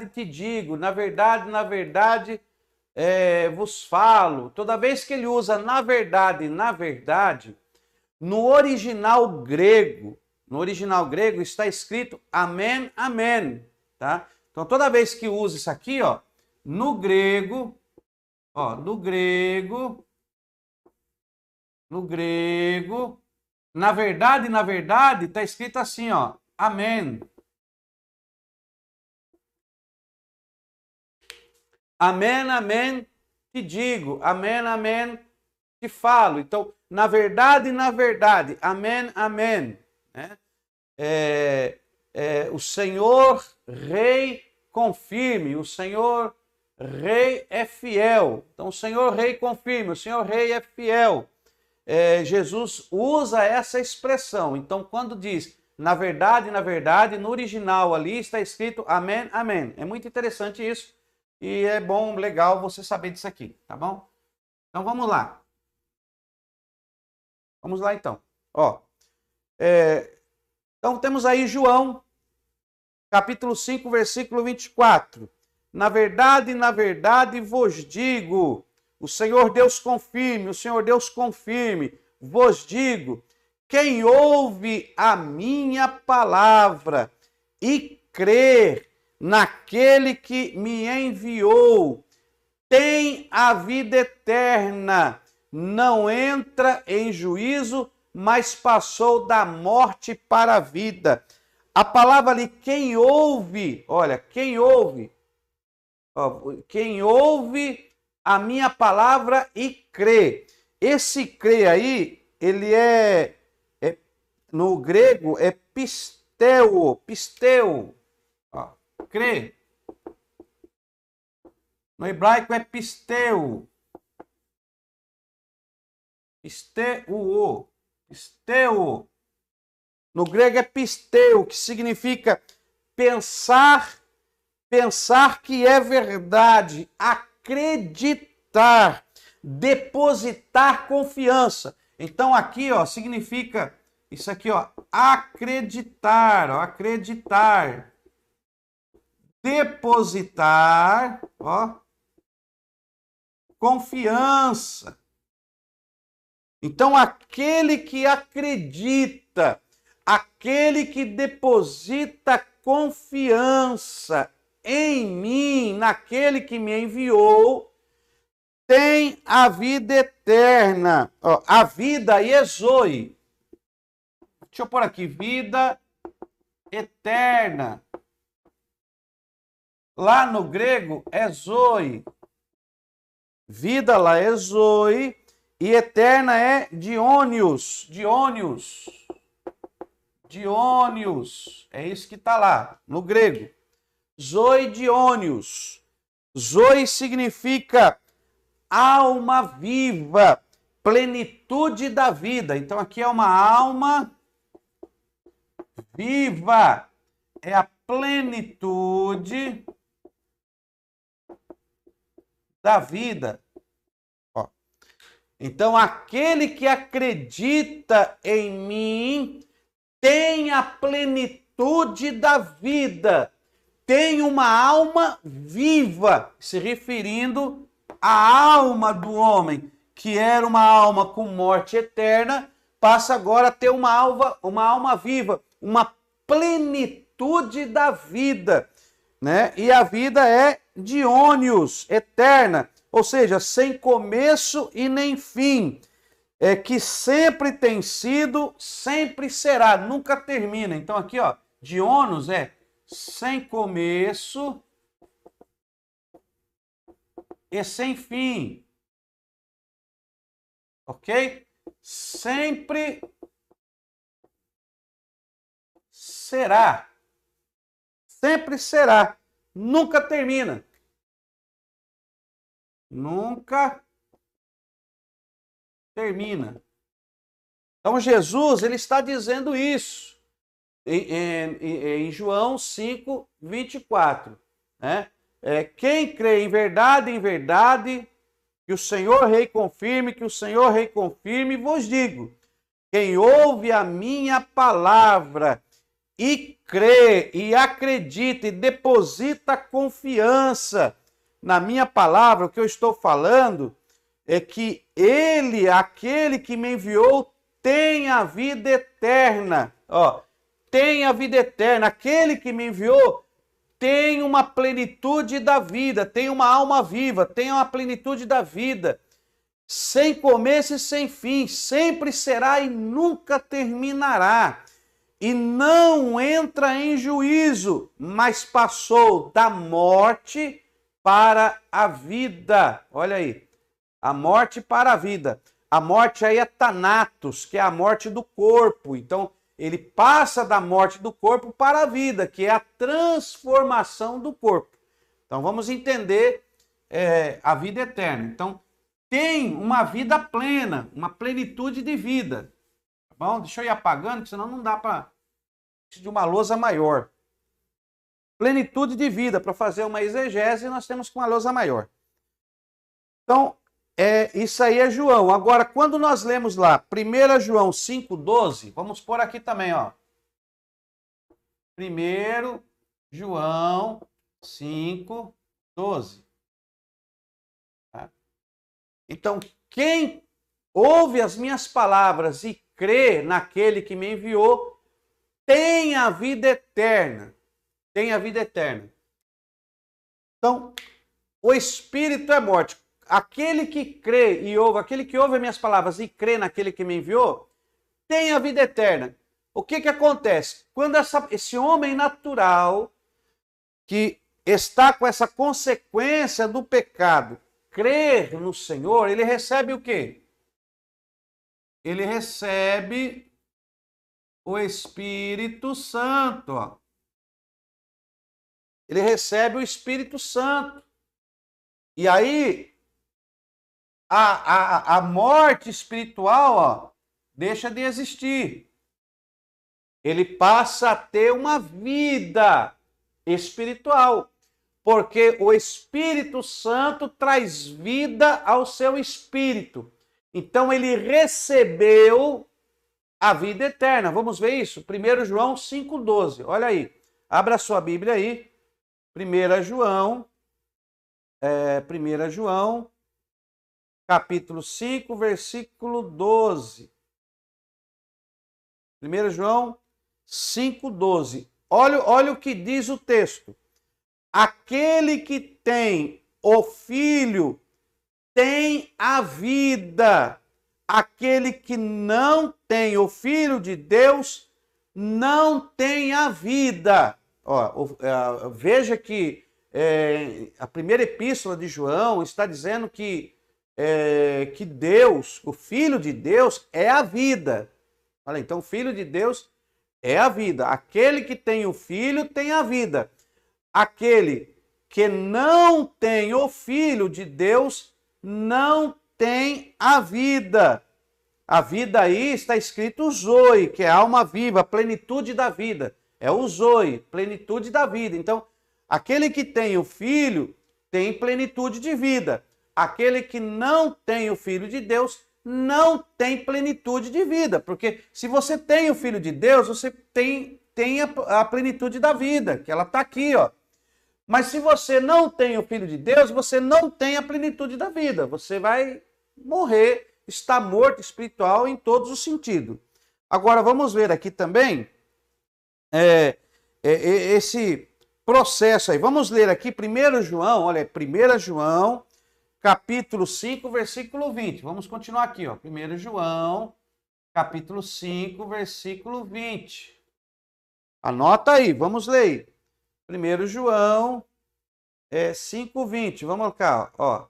te digo, na verdade vos falo. Toda vez que ele usa na verdade, no original grego está escrito amém, amém, tá? Então toda vez que usa isso aqui, ó, no grego, na verdade, está escrito assim, ó, amém. Amém, amém, te digo. Amém, amém, te falo. Então, na verdade, amém, amém. Né? O Senhor Rei confirme, o Senhor Rei é fiel. Então, o Senhor Rei confirme, o Senhor Rei é fiel. Jesus usa essa expressão. Então, quando diz na verdade, no original ali está escrito amém, amém. É muito interessante isso e é bom, legal você saber disso aqui, tá bom? Então, vamos lá. Vamos lá, então. Ó, então, temos aí João, capítulo 5, versículo 24. Na verdade vos digo, O Senhor Deus confirme, o Senhor Deus confirme. Vos digo, quem ouve a minha palavra e crer naquele que me enviou, tem a vida eterna, não entra em juízo, mas passou da morte para a vida. A palavra ali, quem ouve, olha, quem ouve a minha palavra e crê. Esse crê aí, ele no grego é pisteu, crê. No hebraico é pisteu. Pisteu. No grego é pisteu, que significa pensar que é verdade, acreditar, depositar confiança. Então aqui, ó, significa isso aqui, ó, acreditar, ó, acreditar. Depositar, ó, confiança. Então aquele que acredita, aquele que deposita confiança em mim, naquele que me enviou, tem a vida eterna. Ó, a vida aí é zoe. Deixa eu pôr aqui, vida eterna. Lá no grego é zoe. Vida lá é zoe e eterna é diônios. É isso que está lá no grego. Zoe diônios. Zoe significa alma viva, plenitude da vida. Então aqui é uma alma viva. É a plenitude da vida. Ó. Então aquele que acredita em mim tem a plenitude da vida. Tem uma alma viva, se referindo à alma do homem, que era uma alma com morte eterna, passa agora a ter uma alma viva, uma plenitude da vida, né? E a vida é diônios, eterna, ou seja, sem começo e nem fim, que sempre tem sido, sempre será, nunca termina. Então aqui, ó, diônios é sem começo e sem fim. Ok? Sempre será. Sempre será. Nunca termina. Nunca termina. Então Jesus, ele está dizendo isso em João 5, 24. Né? Quem crê em verdade, que o Senhor Rei confirme, vos digo, quem ouve a minha palavra e crê, e acredita, e deposita confiança na minha palavra, o que eu estou falando é que ele, aquele que me enviou, tem a vida eterna. Ó, tem a vida eterna. Aquele que me enviou tem uma plenitude da vida, tem uma alma viva, tem uma plenitude da vida, sem começo e sem fim, sempre será e nunca terminará. E não entra em juízo, mas passou da morte para a vida. Olha aí, a morte para a vida. A morte aí é Thanatos, que é a morte do corpo. Então, ele passa da morte do corpo para a vida, que é a transformação do corpo. Então, vamos entender a vida eterna. Então, tem uma vida plena, uma plenitude de vida. Tá bom? Deixa eu ir apagando, porque senão não dá para... de uma lousa maior. Plenitude de vida. Para fazer uma exegese, nós temos que uma lousa maior. Então, isso aí é João. Agora, quando nós lemos lá 1 João 5,12, vamos pôr aqui também, ó. 1 João 5,12. Tá? Então, quem ouve as minhas palavras e crê naquele que me enviou, tem a vida eterna. Tem a vida eterna. Então, o espírito é morte. Aquele que crê e ouve, aquele que ouve as minhas palavras e crê naquele que me enviou, tem a vida eterna. O que acontece? Quando esse homem natural, que está com essa consequência do pecado, crer no Senhor, ele recebe o quê? Ele recebe o Espírito Santo. Ó. Ele recebe o Espírito Santo. E aí, a morte espiritual, ó, deixa de existir. Ele passa a ter uma vida espiritual, porque o Espírito Santo traz vida ao seu espírito. Então ele recebeu a vida eterna. Vamos ver isso? 1 João 5,12. Olha aí. Abra a sua Bíblia aí. 1 João, capítulo 5, versículo 12. 1 João 5,12. Olha o que diz o texto. Aquele que tem o Filho tem a vida. Aquele que não tem o Filho de Deus não tem a vida. Ó, veja que a primeira epístola de João está dizendo que Deus, o Filho de Deus, é a vida. Olha, então o Filho de Deus é a vida. Aquele que tem o Filho tem a vida. Aquele que não tem o Filho de Deus não tem a vida. A vida aí está escrito Zoe, que é alma viva, plenitude da vida. É o Zoe, plenitude da vida. Então, aquele que tem o Filho tem plenitude de vida. Aquele que não tem o Filho de Deus não tem plenitude de vida. Porque se você tem o Filho de Deus, você tem a plenitude da vida, que ela está aqui, ó. Mas se você não tem o Filho de Deus, você não tem a plenitude da vida. Você vai morrer, está morto espiritual em todos os sentidos. Agora vamos ver aqui também esse processo aí. Vamos ler aqui 1 João, olha, 1 João, capítulo 5, versículo 20. Vamos continuar aqui, ó. 1 João, capítulo 5, versículo 20. Anota aí, vamos ler. 1 João 5,20. Vamos cá, ó.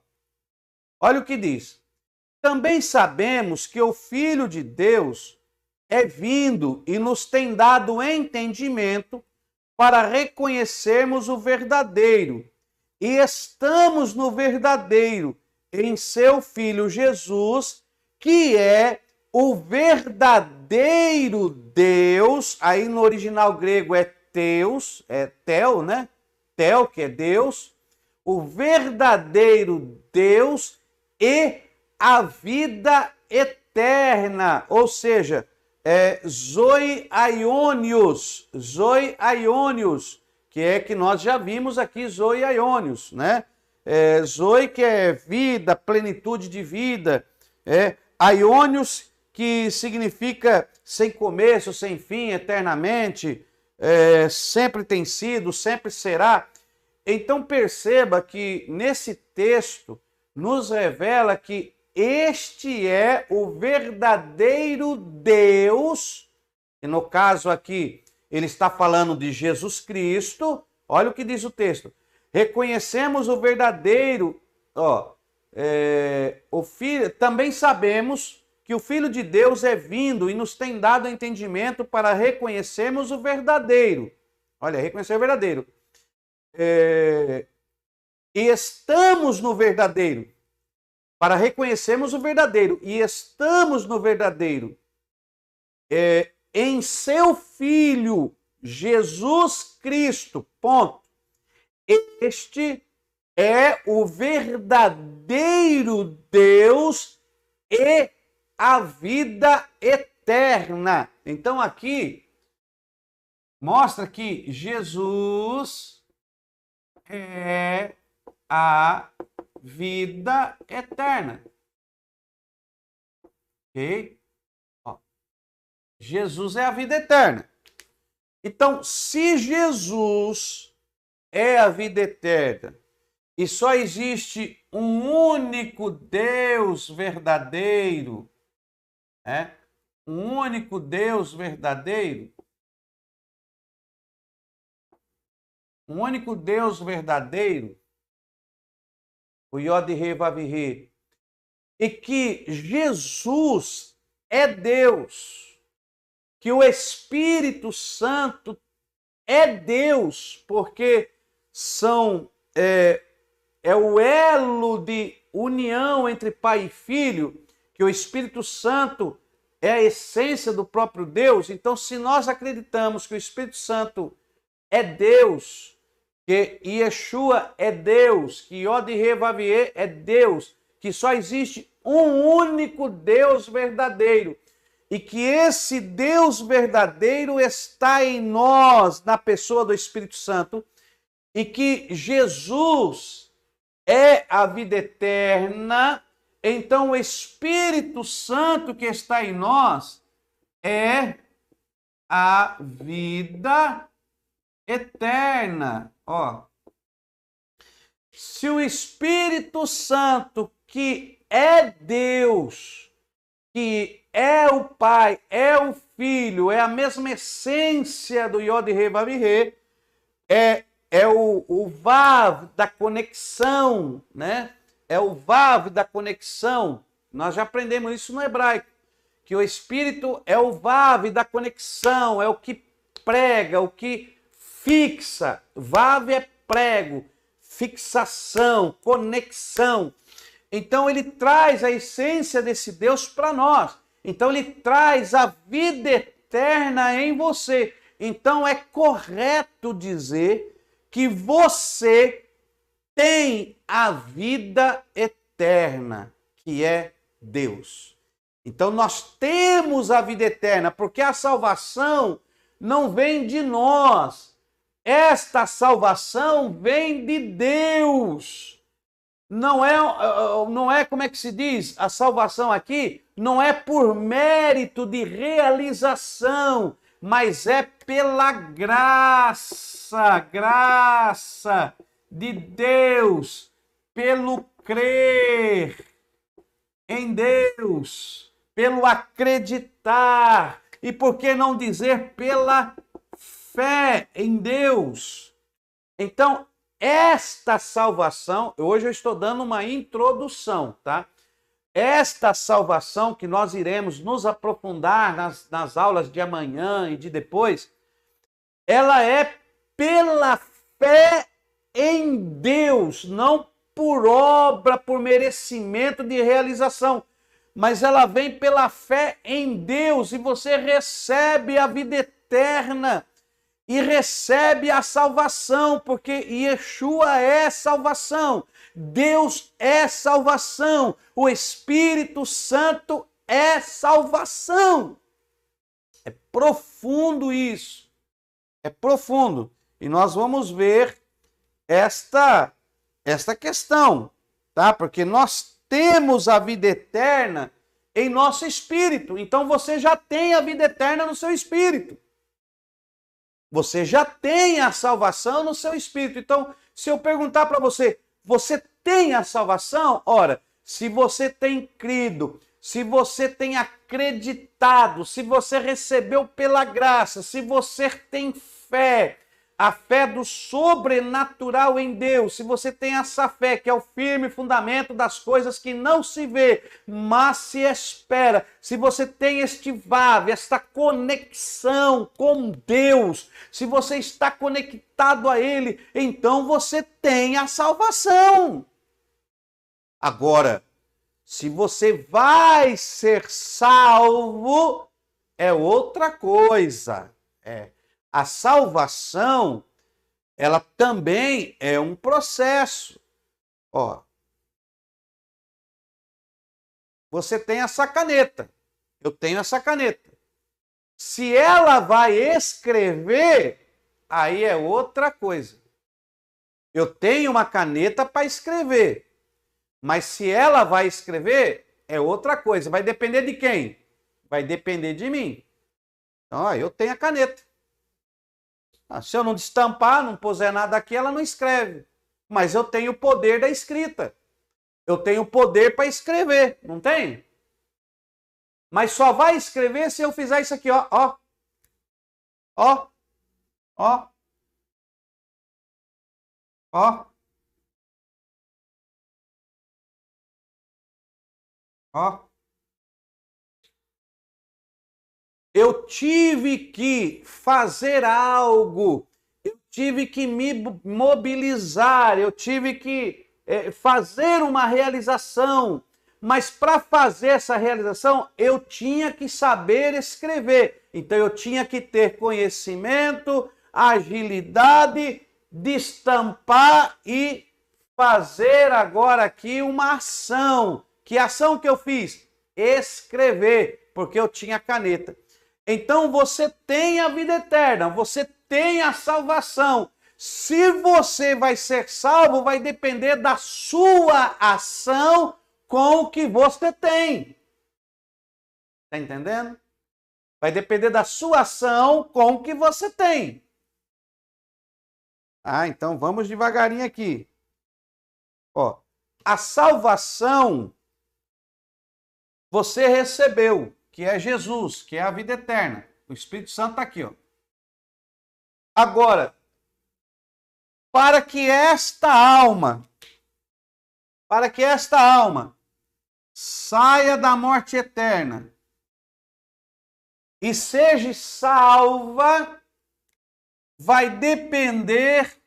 Olha o que diz. Também sabemos que o Filho de Deus é vindo e nos tem dado entendimento para reconhecermos o verdadeiro. E estamos no verdadeiro, em seu Filho Jesus, que é o verdadeiro Deus. Aí no original grego é Teus, é Tel, né? Tel, que é Deus, o verdadeiro Deus e a vida eterna, ou seja, Zoe Aionios, que é que nós já vimos aqui, Zoe Aionios, né? Zoe, que é vida, plenitude de vida, Aionios, que significa sem começo, sem fim, eternamente, sempre tem sido, sempre será. Então perceba que nesse texto nos revela que este é o verdadeiro Deus, e no caso aqui ele está falando de Jesus Cristo. Olha o que diz o texto. Reconhecemos o verdadeiro, o Filho, também sabemos que o Filho de Deus é vindo e nos tem dado entendimento para reconhecermos o verdadeiro. Olha, reconhecer o verdadeiro. E estamos no verdadeiro. Para reconhecermos o verdadeiro. E estamos no verdadeiro. Em seu Filho, Jesus Cristo. Ponto. Este é o verdadeiro Deus e a vida eterna. Então aqui mostra que Jesus é a vida eterna. Ok? Ó, Jesus é a vida eterna. Então, se Jesus é a vida eterna e só existe um único Deus verdadeiro, um único Deus verdadeiro, um único Deus verdadeiro, o Yod-He Vav-He, e que Jesus é Deus, que o Espírito Santo é Deus, porque é o elo de união entre Pai e Filho, que o Espírito Santo é a essência do próprio Deus. Então, se nós acreditamos que o Espírito Santo é Deus, que Yeshua é Deus, que Yod-He Vav-He é Deus, que só existe um único Deus verdadeiro, e que esse Deus verdadeiro está em nós, na pessoa do Espírito Santo, e que Jesus é a vida eterna, então o Espírito Santo que está em nós é a vida eterna. Ó, se o Espírito Santo, que é Deus, que é o Pai, é o Filho, é a mesma essência do Yod-He Vav-He, é o Vav da conexão, né? É o Vav da conexão. Nós já aprendemos isso no hebraico, que o Espírito é o Vav da conexão, é o que prega, o que fixa. Vav é prego, fixação, conexão. Então ele traz a essência desse Deus para nós. Então ele traz a vida eterna em você. Então é correto dizer que você tem a vida eterna, que é Deus. Então nós temos a vida eterna, porque a salvação não vem de nós. Esta salvação vem de Deus. Não é como é que se diz? A salvação aqui não é por mérito de realização, mas é pela graça de Deus, pelo crer em Deus, pelo acreditar, e por que não dizer pela fé em Deus. Então, esta salvação, hoje eu estou dando uma introdução, tá? Esta salvação que nós iremos nos aprofundar nas aulas de amanhã e de depois, ela é pela fé em Deus, não por obra, por merecimento de realização, mas ela vem pela fé em Deus, e você recebe a vida eterna e recebe a salvação, porque Yeshua é salvação, Deus é salvação, o Espírito Santo é salvação. É profundo isso, é profundo. E nós vamos ver esta questão, tá? Porque nós temos a vida eterna em nosso espírito. Então você já tem a vida eterna no seu espírito. Você já tem a salvação no seu espírito. Então, se eu perguntar para você, você tem a salvação? Ora, se você tem crido, se você tem acreditado, se você recebeu pela graça, se você tem fé, a fé do sobrenatural em Deus, se você tem essa fé que é o firme fundamento das coisas que não se vê, mas se espera, se você tem este vav, esta conexão com Deus, se você está conectado a Ele, então você tem a salvação. Agora, se você vai ser salvo, é outra coisa. A salvação, ela também é um processo. Ó, você tem essa caneta, eu tenho essa caneta. Se ela vai escrever, aí é outra coisa. Eu tenho uma caneta para escrever, mas se ela vai escrever, é outra coisa. Vai depender de quem? Vai depender de mim. Então, ó, eu tenho a caneta. Se eu não destampar, não puser nada aqui, ela não escreve. Mas eu tenho o poder da escrita. Eu tenho o poder para escrever, não tem? Mas só vai escrever se eu fizer isso aqui, ó, ó. Ó. Ó. Ó. Ó. Eu tive que fazer algo. Eu tive que me mobilizar. Eu tive que fazer uma realização. Mas para fazer essa realização, eu tinha que saber escrever. Então eu tinha que ter conhecimento, agilidade, de estampar e fazer agora aqui uma ação. Que ação que eu fiz? Escrever, porque eu tinha caneta. Então você tem a vida eterna, você tem a salvação. Se você vai ser salvo, vai depender da sua ação com o que você tem. Está entendendo? Vai depender da sua ação com o que você tem. Então vamos devagarinho aqui. Ó, a salvação você recebeu, que é Jesus, que é a vida eterna. O Espírito Santo está aqui, ó. Agora, para que esta alma saia da morte eterna e seja salva, vai depender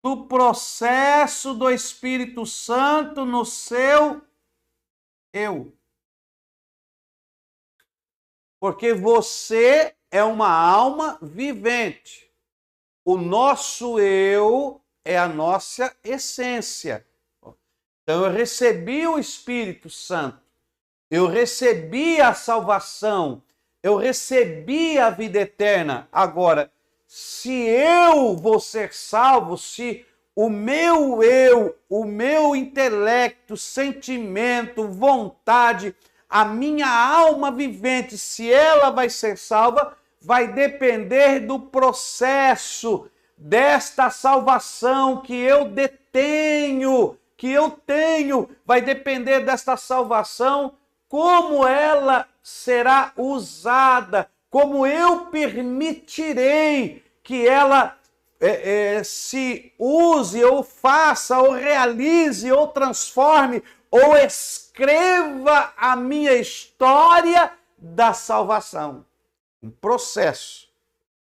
do processo do Espírito Santo no seu eu. Porque você é uma alma vivente. O nosso eu é a nossa essência. Então eu recebi o Espírito Santo, eu recebi a salvação, eu recebi a vida eterna. Agora, se eu vou ser salvo, se o meu eu, o meu intelecto, sentimento, vontade, a minha alma vivente, se ela vai ser salva, vai depender do processo desta salvação que eu detenho, vai depender desta salvação, como ela será usada, como eu permitirei que ela se use, ou faça, ou realize, ou transforme, ou escreva a minha história da salvação. Um processo.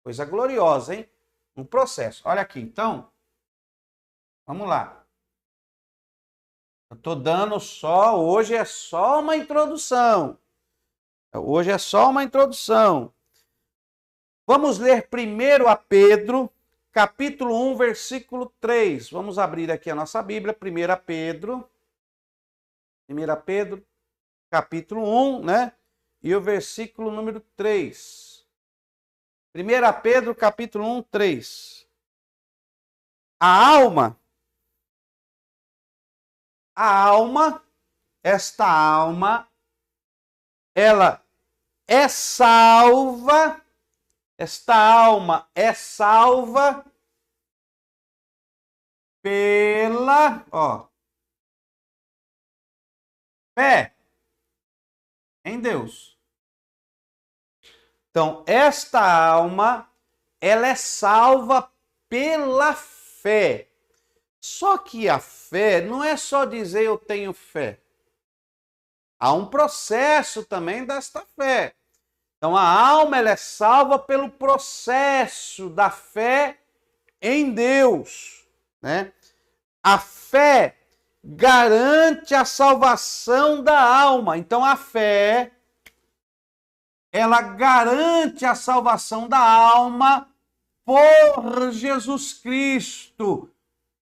Coisa gloriosa, hein? Um processo. Olha aqui, então. Vamos lá. Eu estou dando só, hoje é só uma introdução. Hoje é só uma introdução. Vamos ler primeiro a Pedro, capítulo 1, versículo 3. Vamos abrir aqui a nossa Bíblia, 1 Pedro. 1 Pedro, capítulo 1, né? E o versículo número 3. 1 Pedro, capítulo 1, 3. Esta alma, ela é salva, esta alma é salva pela, fé em Deus. Então, esta alma, ela é salva pela fé. Só que a fé não é só dizer eu tenho fé. Há um processo também desta fé. Então a alma ela é salva pelo processo da fé em Deus, né? A fé garante a salvação da alma. Então a fé ela garante a salvação da alma por Jesus Cristo,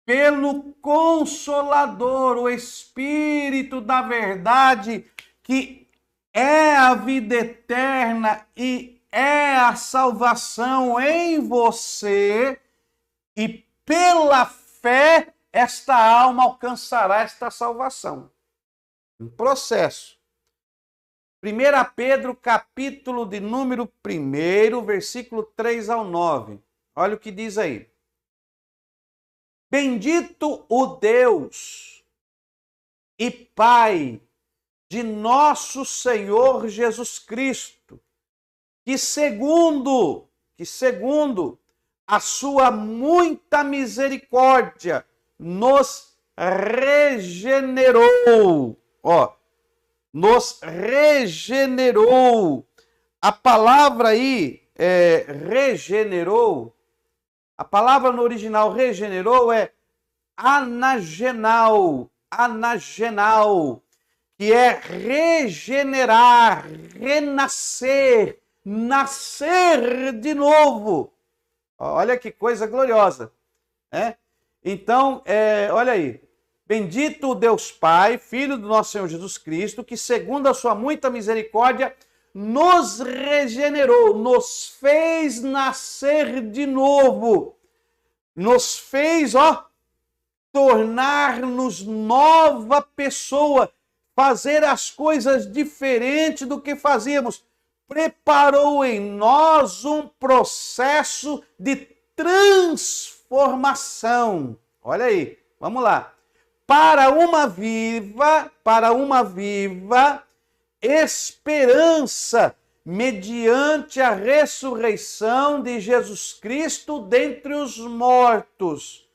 pelo Consolador, o Espírito da verdade, que é a vida eterna e é a salvação em você, e pela fé esta alma alcançará esta salvação. Um processo. 1 Pedro, capítulo de número 1, versículo 3 ao 9. Olha o que diz aí. Bendito o Deus e Pai de nosso Senhor Jesus Cristo, que segundo a sua muita misericórdia, nos regenerou. Nos regenerou. A palavra aí, regenerou, a palavra no original regenerou é anagenal, que é regenerar, renascer, nascer de novo. Olha que coisa gloriosa, né? Então, olha aí. Bendito o Deus Pai, Filho do nosso Senhor Jesus Cristo, que segundo a sua muita misericórdia, nos regenerou, nos fez nascer de novo, nos fez, tornar-nos nova pessoa, fazer as coisas diferentes do que fazíamos. Preparou em nós um processo de transformação. Olha aí, vamos lá. Para uma viva esperança mediante a ressurreição de Jesus Cristo dentre os mortos,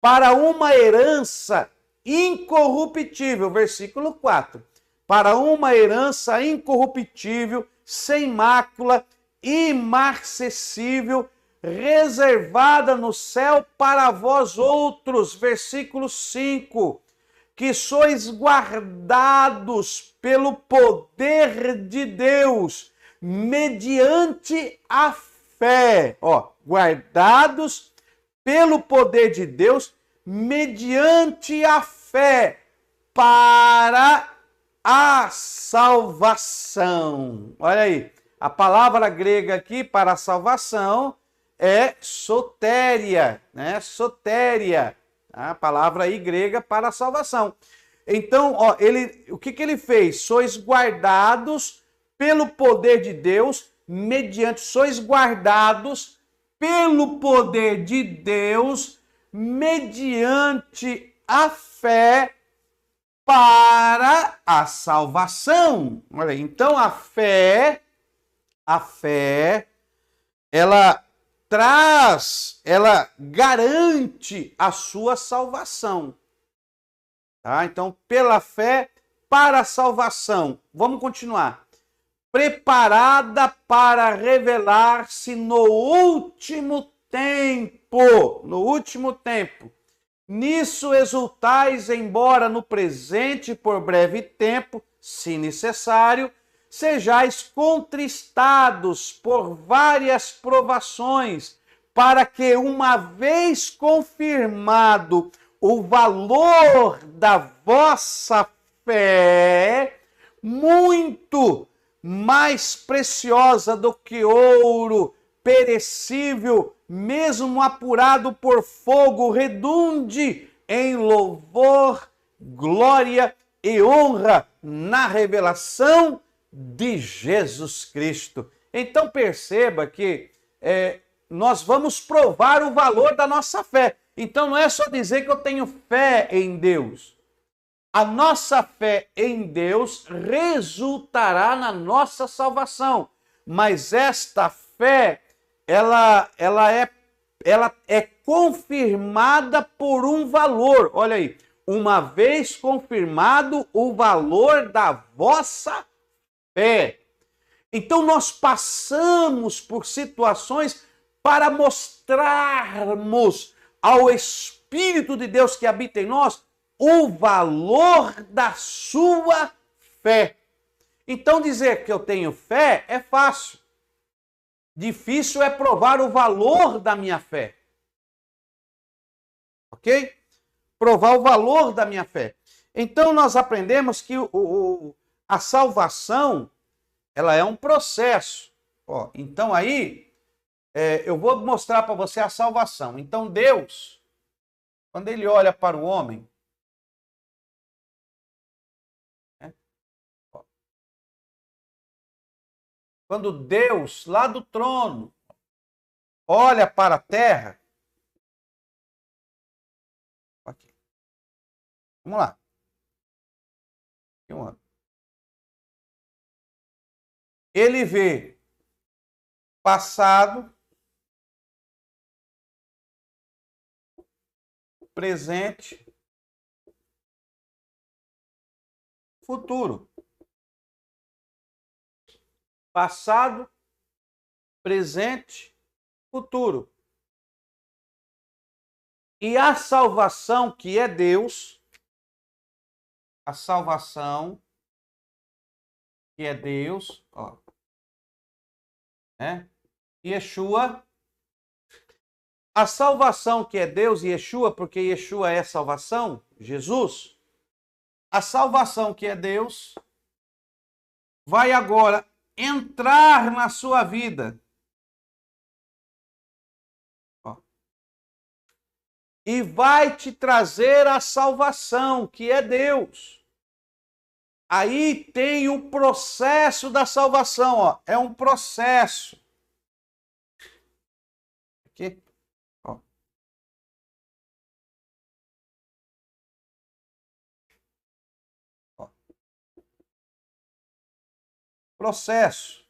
para uma herança incorruptível, versículo 4, para uma herança incorruptível, sem mácula, imarcessível, reservada no céu para vós outros, versículo 5, que sois guardados pelo poder de Deus, mediante a fé. Guardados pelo poder de Deus, mediante a fé, para a salvação. Olha aí, a palavra grega aqui para a salvação é sotéria, né? Sotéria, a palavra aí grega para a salvação. Então, o que ele fez? Sois guardados pelo poder de Deus, sois guardados pelo poder de Deus, mediante a fé para a salvação. Olha, então a fé, ela garante a sua salvação. Tá? Então, pela fé para a salvação. Vamos continuar. Preparada para revelar-se no último tempo. No último tempo. Nisso exultais, embora no presente, por breve tempo, se necessário, sejais contristados por várias provações, para que, uma vez confirmado o valor da vossa fé, muito mais preciosa do que ouro perecível, mesmo apurado por fogo, redunde em louvor, glória e honra na revelação de Jesus Cristo. Então perceba que nós vamos provar o valor da nossa fé. Então não é só dizer que eu tenho fé em Deus. A nossa fé em Deus resultará na nossa salvação. Mas esta fé, ela é confirmada por um valor. Olha aí, uma vez confirmado o valor da vossa fé. Então nós passamos por situações para mostrarmos ao Espírito de Deus que habita em nós o valor da sua fé. Então dizer que eu tenho fé é fácil. Difícil é provar o valor da minha fé. Ok? Provar o valor da minha fé. Então nós aprendemos que a salvação, ela é um processo. Então aí, eu vou mostrar para você a salvação. Então Deus, quando ele olha para o homem, Quando Deus, lá do trono, olha para a terra. Aqui. Vamos lá. Ele vê passado, presente, futuro. Passado, presente, futuro. E a salvação, que é Deus, a salvação, que é Deus, ó, né? Yeshua, a salvação que é Deus, Yeshua, porque Yeshua é salvação, Jesus, a salvação que é Deus, vai agora entrar na sua vida. Ó. E vai te trazer a salvação, que é Deus. Aí tem o processo da salvação, ó. É um processo. Aqui. Ó. Ó. Processo.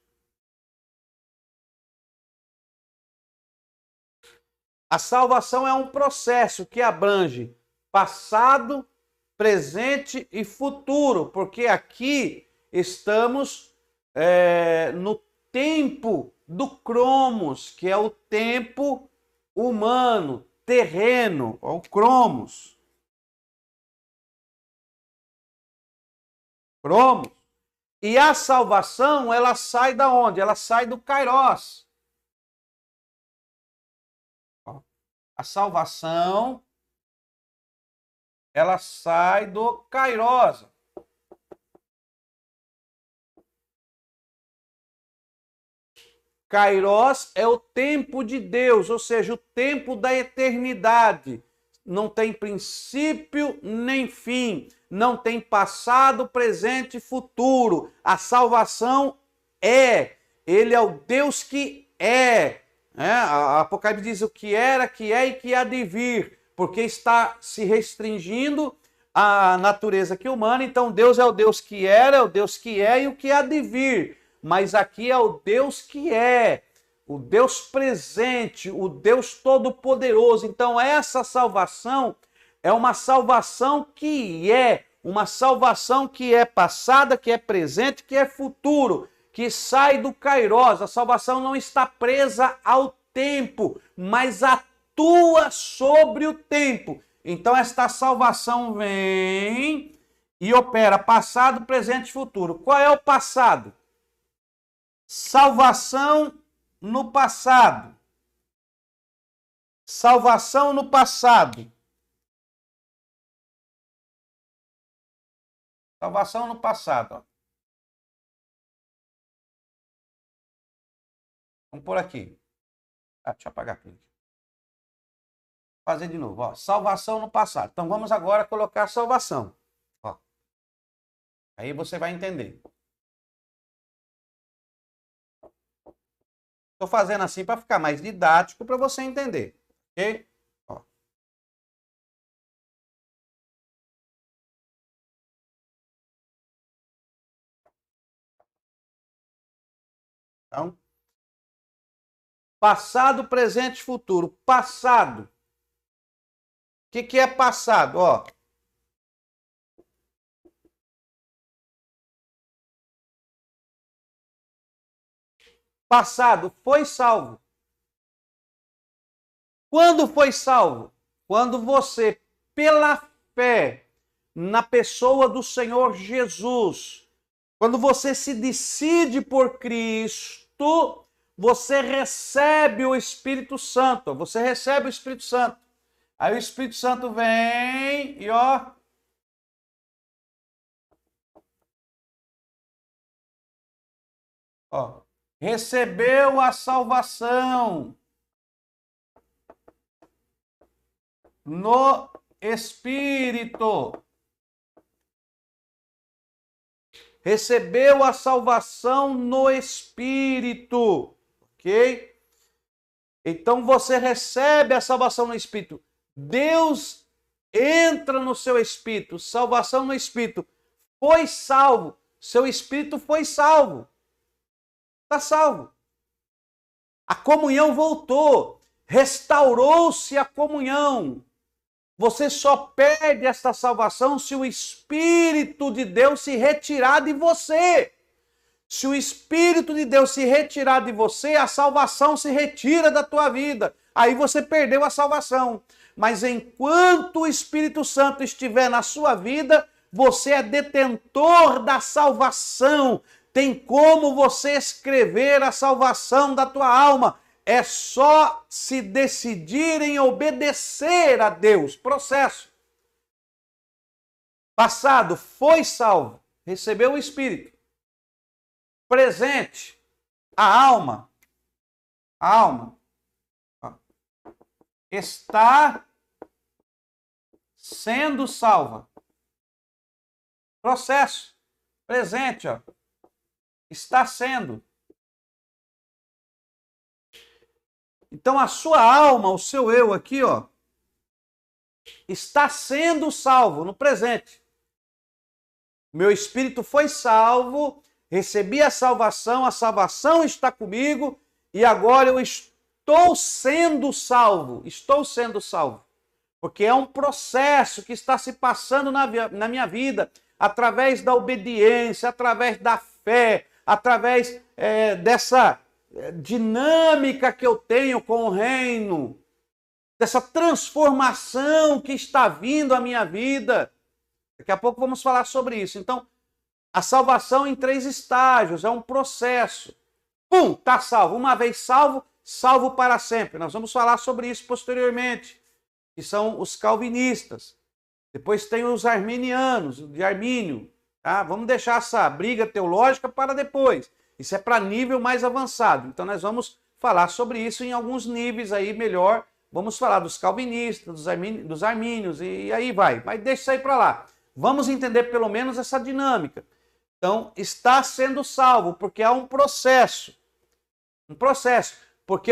A salvação é um processo que abrange passado, presente e futuro, porque aqui estamos no tempo do cromos, que é o tempo humano, terreno, o cromos. Cromos. E a salvação, ela sai da onde? Ela sai do Kairos. A salvação, ela sai do Kairos. Kairos é o tempo de Deus, ou seja, o tempo da eternidade. Não tem princípio nem fim. Não tem passado, presente e futuro. A salvação é. Ele é o Deus que é. A Apocalipse diz o que era, que é e que há de vir. Porque está se restringindo à natureza que humana. Então Deus é o Deus que era, é o Deus que é e o que há de vir. Mas aqui é o Deus que é, o Deus presente, o Deus todo-poderoso. Então essa salvação é uma salvação que é, uma salvação que é passada, que é presente, que é futuro, que sai do Kairos. A salvação não está presa ao tempo, mas atua sobre o tempo. Então esta salvação vem e opera passado, presente e futuro. Qual é o passado? Salvação no passado. Salvação no passado. Salvação no passado. Ó. Vamos por aqui. Deixa eu apagar aqui. Fazer de novo. Ó. Salvação no passado. Então vamos agora colocar salvação. Ó. Aí você vai entender. Estou fazendo assim para ficar mais didático para você entender. Ok? Ó. Então, passado, presente e futuro. Passado. O que é passado? Ó. Passado, foi salvo. Quando foi salvo? Quando você, pela fé na pessoa do Senhor Jesus, quando você se decide por Cristo, você recebe o Espírito Santo. Você recebe o Espírito Santo. Aí o Espírito Santo vem e ó. Ó, recebeu a salvação no Espírito. recebeu a salvação no Espírito, ok? Então você recebe a salvação no Espírito. Deus entra no seu Espírito, salvação no Espírito. Foi salvo, seu Espírito foi salvo. Está salvo. A comunhão voltou, restaurou-se a comunhão. Você só perde esta salvação se o Espírito de Deus se retirar de você. Se o Espírito de Deus se retirar de você, a salvação se retira da tua vida. Aí você perdeu a salvação. Mas enquanto o Espírito Santo estiver na sua vida, você é detentor da salvação. Tem como você escrever a salvação da tua alma. É só se decidir em obedecer a Deus. Processo. Passado, foi salvo, recebeu o Espírito. Presente, a alma está sendo salva. Processo, presente, está sendo. Então a sua alma, o seu eu aqui, está sendo salvo no presente. Meu espírito foi salvo, recebi a salvação está comigo e agora eu estou sendo salvo. Estou sendo salvo. Porque é um processo que está se passando na minha vida através da obediência, através da fé, através dessa dinâmica que eu tenho com o reino, dessa transformação que está vindo à minha vida. Daqui a pouco vamos falar sobre isso. Então, a salvação em 3 estágios, é um processo. Pum, está salvo. Uma vez salvo, salvo para sempre. Nós vamos falar sobre isso posteriormente, que são os calvinistas. Depois tem os arminianos, de Armínio. Tá? Vamos deixar essa briga teológica para depois. Isso é para nível mais avançado. Então nós vamos falar sobre isso em alguns níveis aí melhor. Vamos falar dos calvinistas, dos armínios e aí vai. Mas deixa isso aí para lá. Vamos entender pelo menos essa dinâmica. Então, está sendo salvo, porque há um processo. Um processo. Porque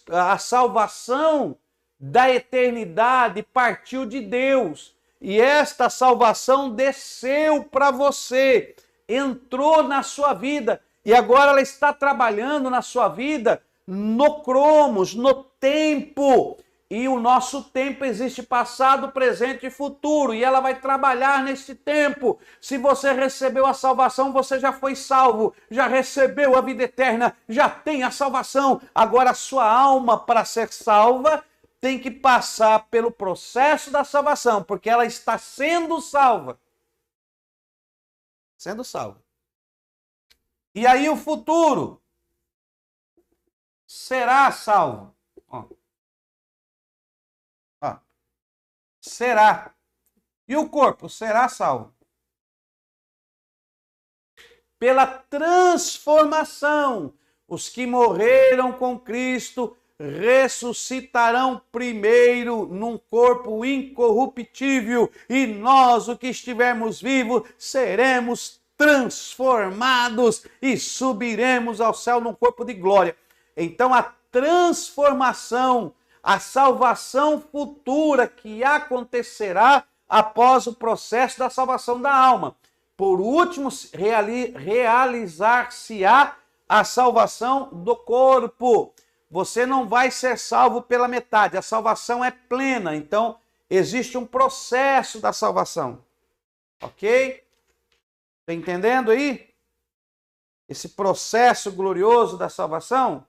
a salvação da eternidade partiu de Deus. E esta salvação desceu para você. Entrou na sua vida. E agora ela está trabalhando na sua vida no cromos, no tempo. E o nosso tempo existe passado, presente e futuro. E ela vai trabalhar nesse tempo. Se você recebeu a salvação, você já foi salvo. Já recebeu a vida eterna. Já tem a salvação. Agora a sua alma, para ser salva, tem que passar pelo processo da salvação. Porque ela está sendo salva. Sendo salva. E aí o futuro será salvo. Será. E o corpo será salvo. Pela transformação. Os que morreram com Cristo ressuscitarão primeiro num corpo incorruptível. E nós, os que estivermos vivos, seremos transformados e subiremos ao céu num corpo de glória. Então a transformação, a salvação futura que acontecerá após o processo da salvação da alma. Por último, realizar-se-á a salvação do corpo. Você não vai ser salvo pela metade, a salvação é plena. Então, existe um processo da salvação. Ok? Está entendendo aí? Esse processo glorioso da salvação?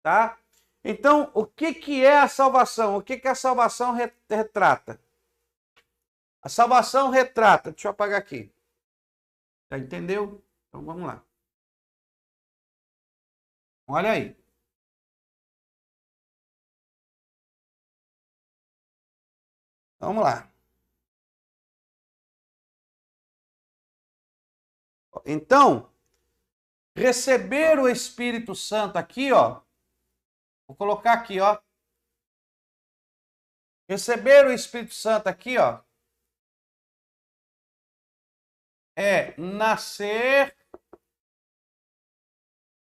Tá? Então, o que é a salvação? O que a salvação retrata? A salvação retrata, deixa eu apagar aqui. Já entendeu? Então vamos lá. Olha aí. Vamos lá. Então, receber o Espírito Santo aqui, ó. Vou colocar aqui, ó. Receber o Espírito Santo aqui, ó. é nascer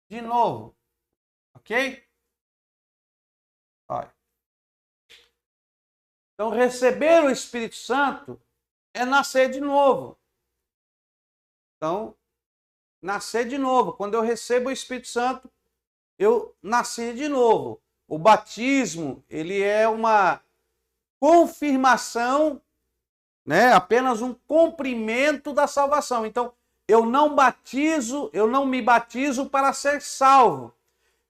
de novo. Ok? Olha. Então, receber o Espírito Santo é nascer de novo. Então, nascer de novo. Quando eu recebo o Espírito Santo, eu nasci de novo. O batismo, ele é uma confirmação, né? Apenas um cumprimento da salvação. Então, eu não me batizo para ser salvo.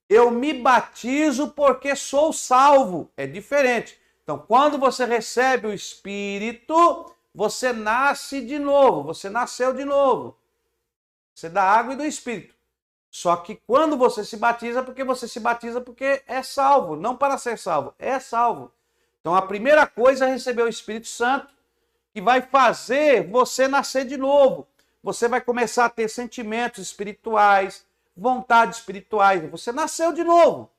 Eu me batizo porque sou salvo. É diferente. Então, quando você recebe o Espírito, você nasce de novo. Você nasceu de novo. Você dá água e do Espírito. Só que quando você se batiza, porque é salvo. Não para ser salvo, é salvo. Então, a primeira coisa é receber o Espírito Santo, que vai fazer você nascer de novo. Você vai começar a ter sentimentos espirituais, vontades espirituais. Você nasceu de novo.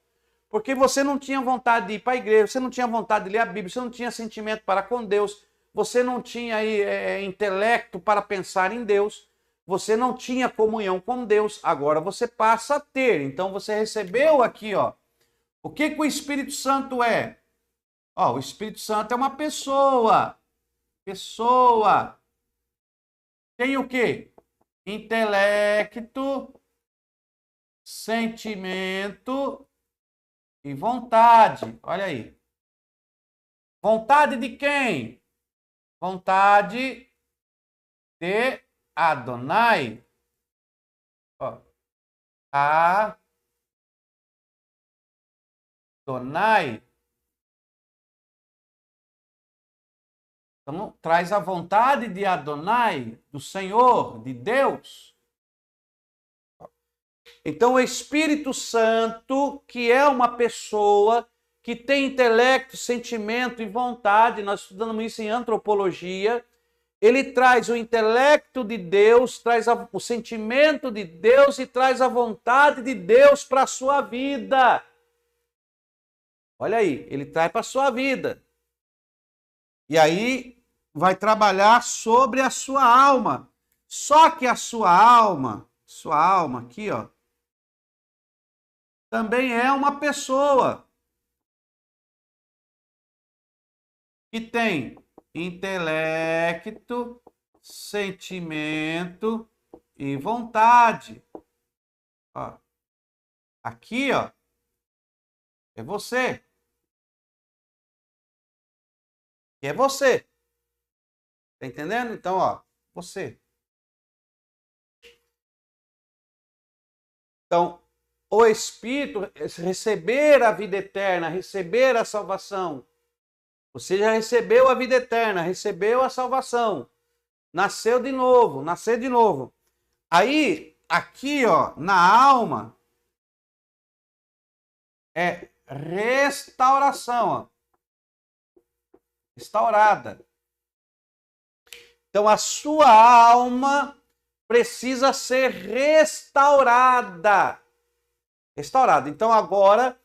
Porque você não tinha vontade de ir para a igreja, você não tinha vontade de ler a Bíblia, você não tinha sentimento para com Deus, você não tinha intelecto para pensar em Deus, você não tinha comunhão com Deus, agora você passa a ter. Então você recebeu aqui, ó. O que o Espírito Santo é? Ó, o Espírito Santo é uma pessoa. Pessoa. Tem o quê? Intelecto, sentimento e vontade. Olha aí. Vontade de quem? Vontade de Adonai. Ó. Adonai. Então, traz a vontade de Adonai, do Senhor, de Deus. Então, o Espírito Santo, que é uma pessoa que tem intelecto, sentimento e vontade, nós estudamos isso em antropologia, ele traz o intelecto de Deus, traz o sentimento de Deus e traz a vontade de Deus para a sua vida. Olha aí, ele traz para a sua vida. E aí vai trabalhar sobre a sua alma. Só que a sua alma aqui, ó, também é uma pessoa que tem intelecto, sentimento e vontade. Ó. Aqui, ó, é você. Que é você. Tá entendendo? Então, ó, você. Então, o Espírito, receber a vida eterna, receber a salvação. Você já recebeu a vida eterna, recebeu a salvação. Nasceu de novo, nascer de novo. Aí, aqui, ó, na alma, é restauração, ó. Restaurada. Então, a sua alma precisa ser restaurada. Restaurada. Então, agora,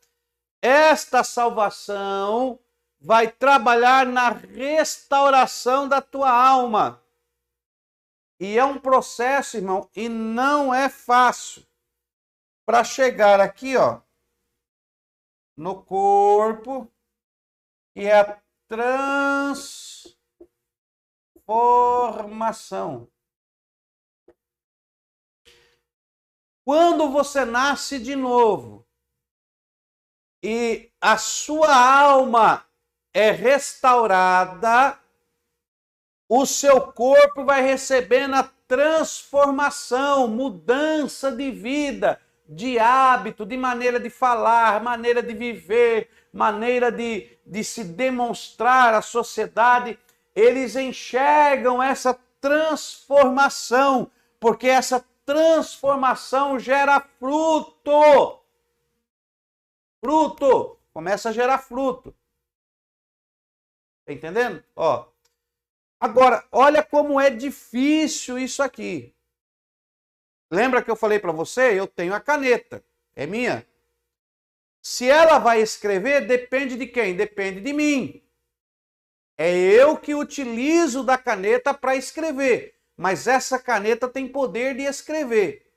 esta salvação vai trabalhar na restauração da tua alma. E é um processo, irmão, e não é fácil. Para chegar aqui, ó, no corpo, que é a transformação. Quando você nasce de novo e a sua alma é restaurada, o seu corpo vai recebendo a transformação, mudança de vida, de hábito, de maneira de falar, maneira de viver, maneira de se demonstrar à sociedade. Eles enxergam essa transformação, porque essa transformação gera fruto. Fruto. Começa a gerar fruto. Tá entendendo? Ó. Agora, olha como é difícil isso aqui. Lembra que eu falei para você? Eu tenho a caneta. É minha. Se ela vai escrever, depende de quem? Depende de mim. É eu que utilizo da caneta para escrever. mas essa caneta tem poder de escrever.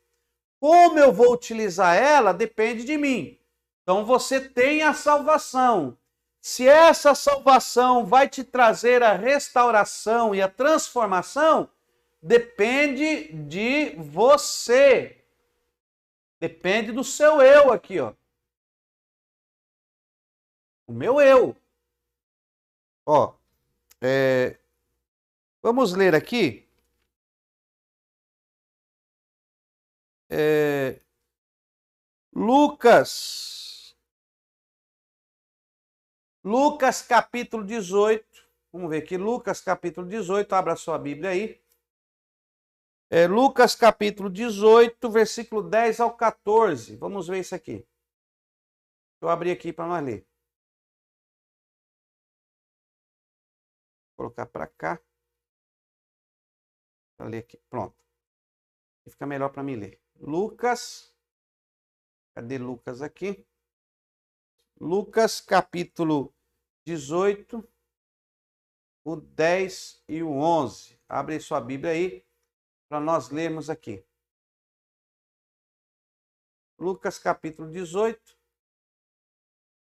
Como eu vou utilizar ela depende de mim. Então você tem a salvação. Se essa salvação vai te trazer a restauração e a transformação, depende de você. Depende do seu eu aqui, ó. O meu eu. Ó, vamos ler aqui. Lucas capítulo 18. Vamos ver aqui, Lucas capítulo 18. Abra sua Bíblia aí. Lucas capítulo 18, versículo 10 ao 14. Vamos ver isso aqui. Deixa eu abrir aqui para nós ler. Vou colocar para cá. Para ler aqui. Pronto. Fica melhor para mim ler. Lucas. Cadê Lucas aqui? Lucas capítulo 18, o 10 e o 11. Abre sua Bíblia aí para nós lermos aqui. Lucas capítulo 18,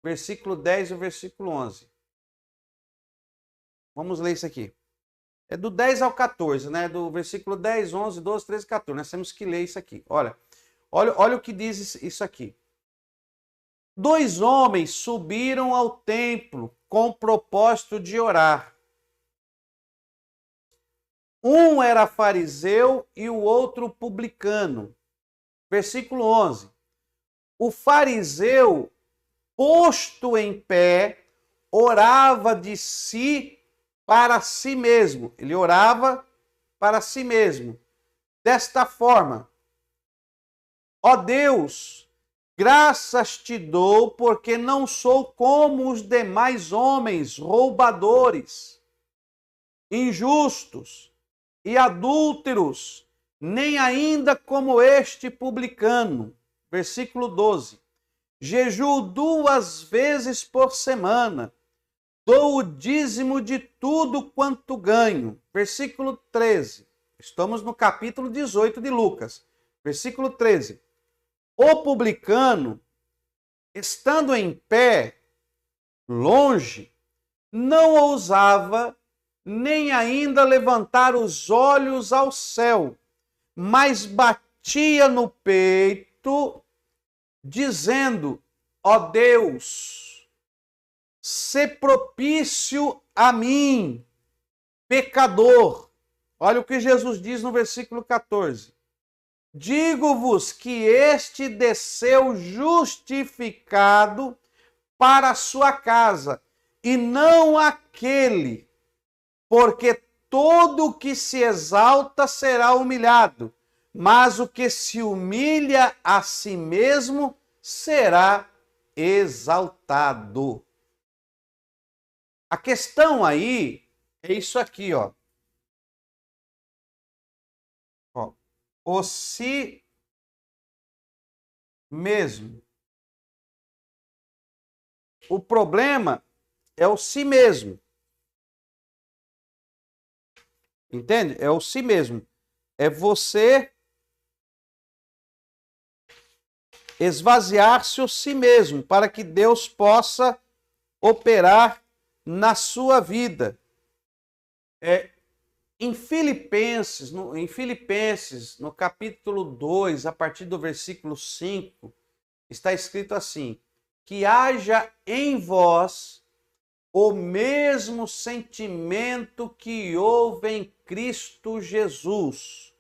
versículo 10 e o versículo 11. Vamos ler isso aqui. É do 10 ao 14, né? Do versículo 10, 11, 12, 13 e 14. Nós temos que ler isso aqui. Olha o que diz isso aqui. 2 homens subiram ao templo com o propósito de orar. Um era fariseu e o outro publicano. Versículo 11. O fariseu, posto em pé, orava de si para si mesmo. Ele orava para si mesmo. Desta forma: ó Deus, graças te dou, porque não sou como os demais homens, roubadores, injustos e adúlteros, nem ainda como este publicano. Versículo 12. Jejuo 2 vezes por semana, dou o dízimo de tudo quanto ganho. Versículo 13. Estamos no capítulo 18 de Lucas. Versículo 13. O publicano, estando em pé, longe, não ousava nem ainda levantar os olhos ao céu, mas batia no peito, dizendo: ó Deus, sê propício a mim, pecador. Olha o que Jesus diz no versículo 14. Digo-vos que este desceu justificado para a sua casa, e não aquele, porque todo o que se exalta será humilhado, mas o que se humilha a si mesmo será exaltado. A questão aí é isso aqui, ó. O si mesmo. O problema é o si mesmo. Entende? É o si mesmo. É você esvaziar-se o si mesmo para que Deus possa operar na sua vida. Em Filipenses, no capítulo 2, a partir do versículo 5, está escrito assim: que haja em vós o mesmo sentimento que houve em Cristo Jesus,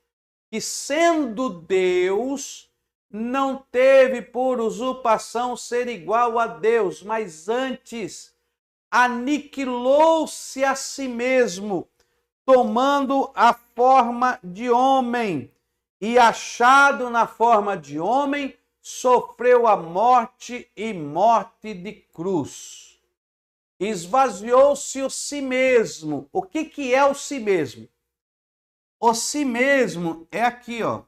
que sendo Deus, não teve por usurpação ser igual a Deus, mas antes aniquilou-se a si mesmo, tomando a forma de homem, e achado na forma de homem, sofreu a morte e morte de cruz. Esvaziou-se o si mesmo. O que é o si mesmo? O si mesmo é aqui, ó.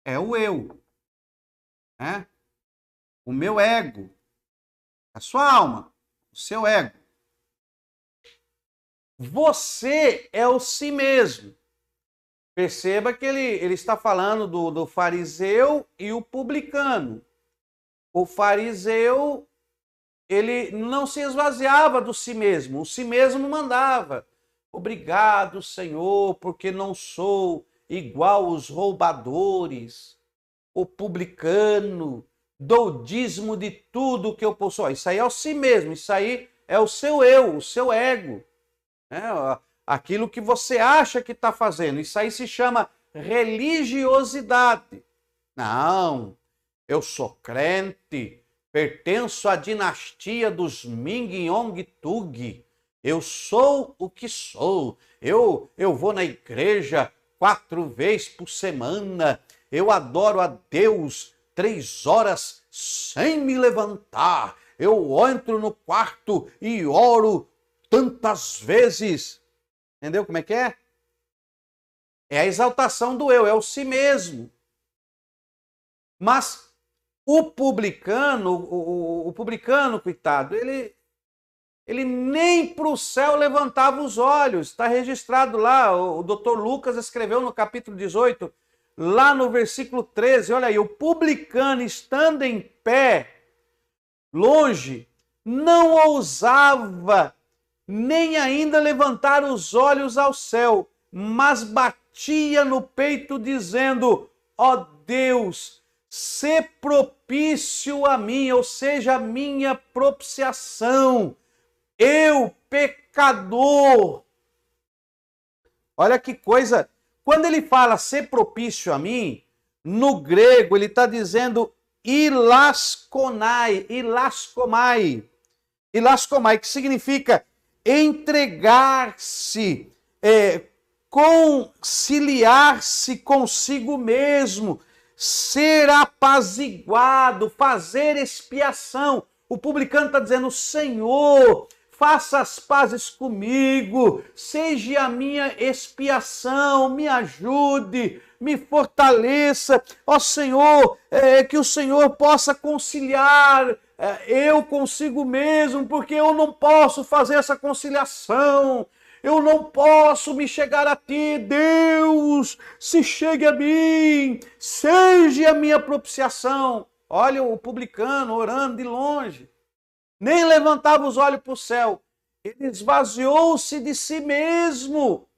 É o eu, né? O meu ego, a sua alma, o seu ego. Você é o si mesmo. Perceba que ele está falando do fariseu e o publicano. O fariseu, ele não se esvaziava do si mesmo, o si mesmo mandava. Obrigado, Senhor, porque não sou igual aos roubadores. O publicano, dou dízimo de tudo que eu possuo. Isso aí é o si mesmo, isso aí é o seu eu, o seu ego. Aquilo que você acha que está fazendo. Isso aí se chama religiosidade. Não, eu sou crente, pertenço à dinastia dos Ming Yong Tug. Eu sou o que sou. Eu vou na igreja 4 vezes por semana. Eu adoro a Deus 3 horas sem me levantar. Eu entro no quarto e oro tantas vezes. Entendeu como é que é? É a exaltação do eu, é o si mesmo. Mas o publicano, coitado, ele nem para o céu levantava os olhos. Está registrado lá, o doutor Lucas escreveu no capítulo 18, lá no versículo 13, olha aí, o publicano estando em pé, longe, não ousava nem ainda levantar os olhos ao céu, mas batia no peito dizendo: ó Deus, sê propício a mim, ou seja, a minha propiciação, eu pecador. Olha que coisa, quando ele fala ser propício a mim, no grego ele está dizendo ilaskomai, que significa entregar-se, conciliar-se consigo mesmo, ser apaziguado, fazer expiação. O publicano está dizendo: Senhor, faça as pazes comigo, seja a minha expiação, me ajude, me fortaleça. Ó Senhor, que o Senhor possa conciliar eu consigo mesmo, porque eu não posso fazer essa conciliação. Eu não posso me chegar a ti, Deus, se chegue a mim, seja a minha propiciação. Olha o publicano orando de longe, nem levantava os olhos para o céu, ele esvaziou-se de si mesmo,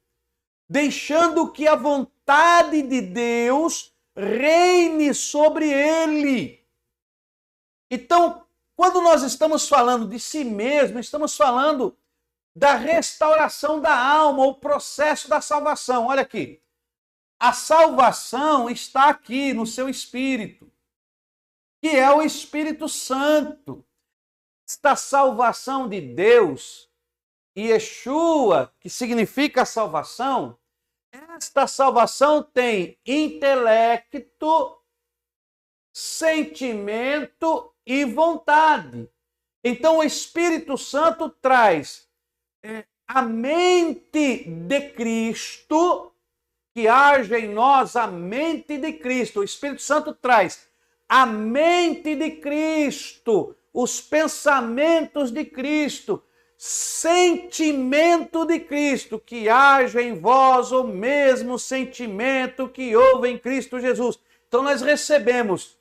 deixando que a vontade de Deus reine sobre ele. Então, quando nós estamos falando de si mesmo, estamos falando da restauração da alma, o processo da salvação. Olha aqui, a salvação está aqui no seu espírito, que é o Espírito Santo. Esta salvação de Deus, Yeshua, que significa salvação, esta salvação tem intelecto, sentimento e vontade. Então o Espírito Santo traz a mente de Cristo, que age em nós a mente de Cristo. O Espírito Santo traz a mente de Cristo, os pensamentos de Cristo, sentimento de Cristo, que age em vós o mesmo sentimento que houve em Cristo Jesus. Então nós recebemos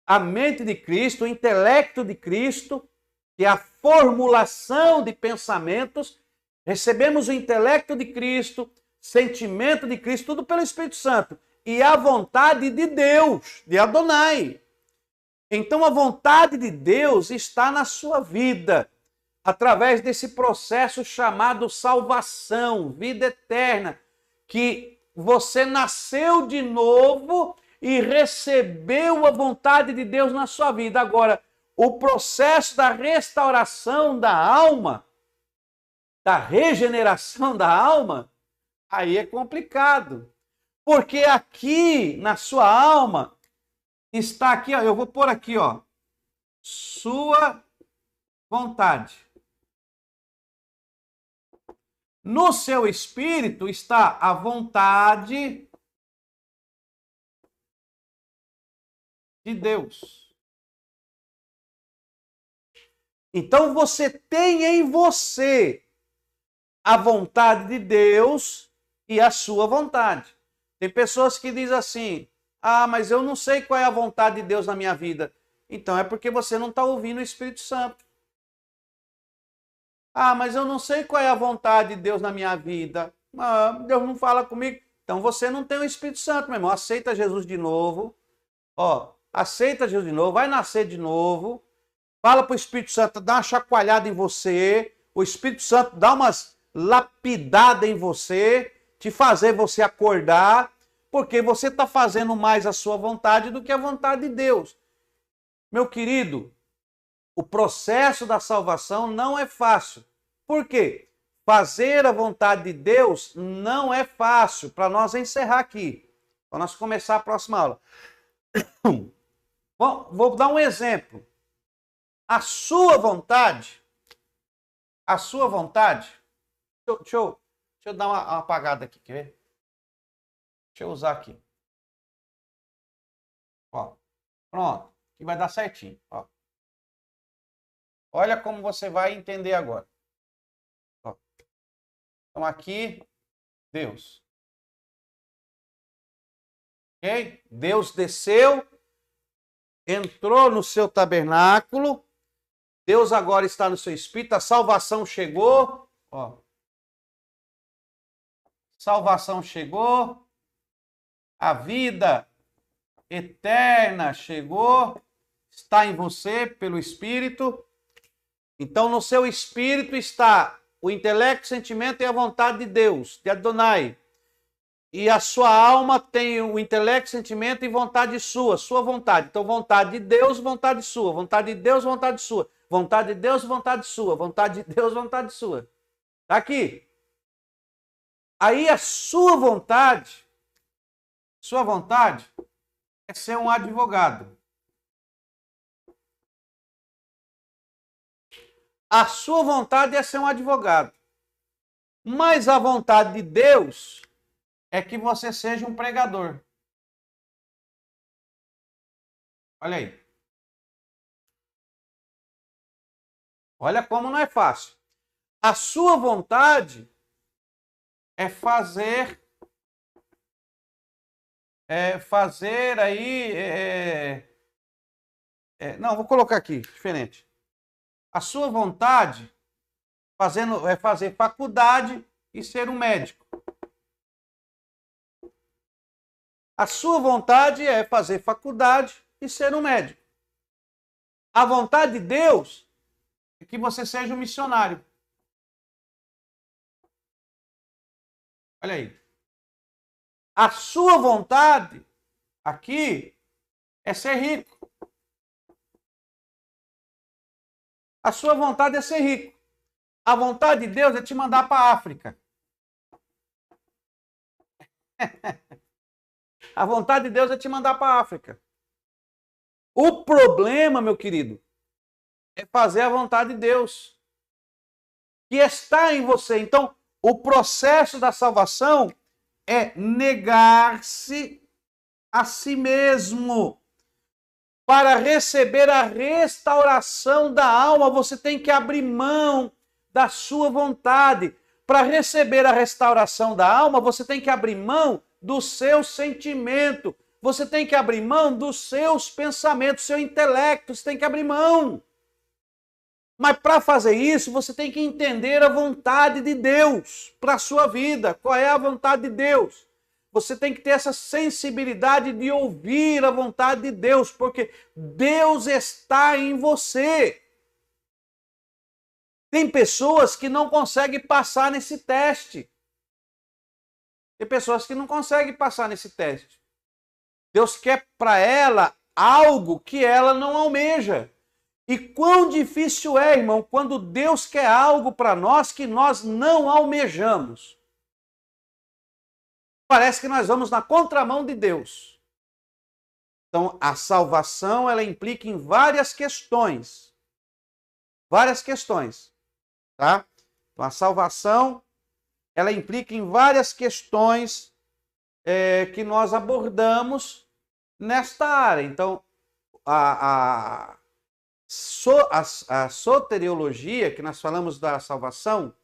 a mente de Cristo, o intelecto de Cristo, que é a formulação de pensamentos. Recebemos o intelecto de Cristo, sentimento de Cristo, tudo pelo Espírito Santo. E a vontade de Deus, de Adonai. Então a vontade de Deus está na sua vida, através desse processo chamado salvação, vida eterna, que você nasceu de novo e recebeu a vontade de Deus na sua vida. Agora, o processo da restauração da alma, da regeneração da alma, aí é complicado. Porque aqui na sua alma está aqui, ó, eu vou pôr aqui, ó, sua vontade. No seu espírito está a vontade de Deus. Então você tem em você a vontade de Deus e a sua vontade. Tem pessoas que dizem assim, mas eu não sei qual é a vontade de Deus na minha vida. Então é porque você não está ouvindo o Espírito Santo. Mas eu não sei qual é a vontade de Deus na minha vida. Deus não fala comigo. Então você não tem o Espírito Santo, meu irmão. Aceita Jesus de novo. Aceita Jesus de novo. Vai nascer de novo. Fala para o Espírito Santo, dá uma chacoalhada em você. O Espírito Santo dá umas lapidadas em você. Te fazer você acordar. Porque você está fazendo mais a sua vontade do que a vontade de Deus. Meu querido, o processo da salvação não é fácil. Por quê? Fazer a vontade de Deus não é fácil. Para nós encerrar aqui, para nós começar a próxima aula. Bom, vou dar um exemplo. A sua vontade, deixa eu dar uma apagada aqui, quer ver? Deixa eu usar aqui. Pronto, aqui vai dar certinho. Olha como você vai entender agora. Então aqui, Deus. Ok? Deus desceu, entrou no seu tabernáculo. Deus agora está no seu espírito. A salvação chegou. Salvação chegou. A vida eterna chegou. Está em você pelo Espírito. Então no seu espírito está o intelecto, o sentimento e a vontade de Deus, de Adonai. E a sua alma tem o intelecto, sentimento e vontade sua vontade. Então, vontade de Deus, vontade sua. Vontade de Deus, vontade sua. Vontade de Deus, vontade sua. Vontade de Deus, vontade sua. Está aqui. Aí a sua vontade é ser um advogado. A sua vontade é ser um advogado. Mas a vontade de Deus é que você seja um pregador. Olha aí. Olha como não é fácil. A sua vontade é fazer aí... não, vou colocar aqui, diferente. A sua vontade é fazer faculdade e ser um médico. A sua vontade é fazer faculdade e ser um médico. A vontade de Deus é que você seja um missionário. Olha aí. A sua vontade aqui é ser rico. A sua vontade é ser rico. A vontade de Deus é te mandar para a África. A vontade de Deus é te mandar para a África. O problema, meu querido, é fazer a vontade de Deus, que está em você. Então, o processo da salvação é negar-se a si mesmo. Para receber a restauração da alma, você tem que abrir mão da sua vontade. Para receber a restauração da alma, você tem que abrir mão do seu sentimento. Você tem que abrir mão dos seus pensamentos, do seu intelecto. Você tem que abrir mão. Mas para fazer isso, você tem que entender a vontade de Deus para a sua vida. Qual é a vontade de Deus? Você tem que ter essa sensibilidade de ouvir a vontade de Deus, porque Deus está em você. Tem pessoas que não conseguem passar nesse teste. Tem pessoas que não conseguem passar nesse teste. Deus quer para ela algo que ela não almeja. E quão difícil é, irmão, quando Deus quer algo para nós que nós não almejamos. Parece que nós vamos na contramão de Deus. Então, a salvação, ela implica em várias questões. Várias questões. Tá? Então, a salvação, ela implica em várias questões que nós abordamos nesta área. Então, a soteriologia, que nós falamos da salvação,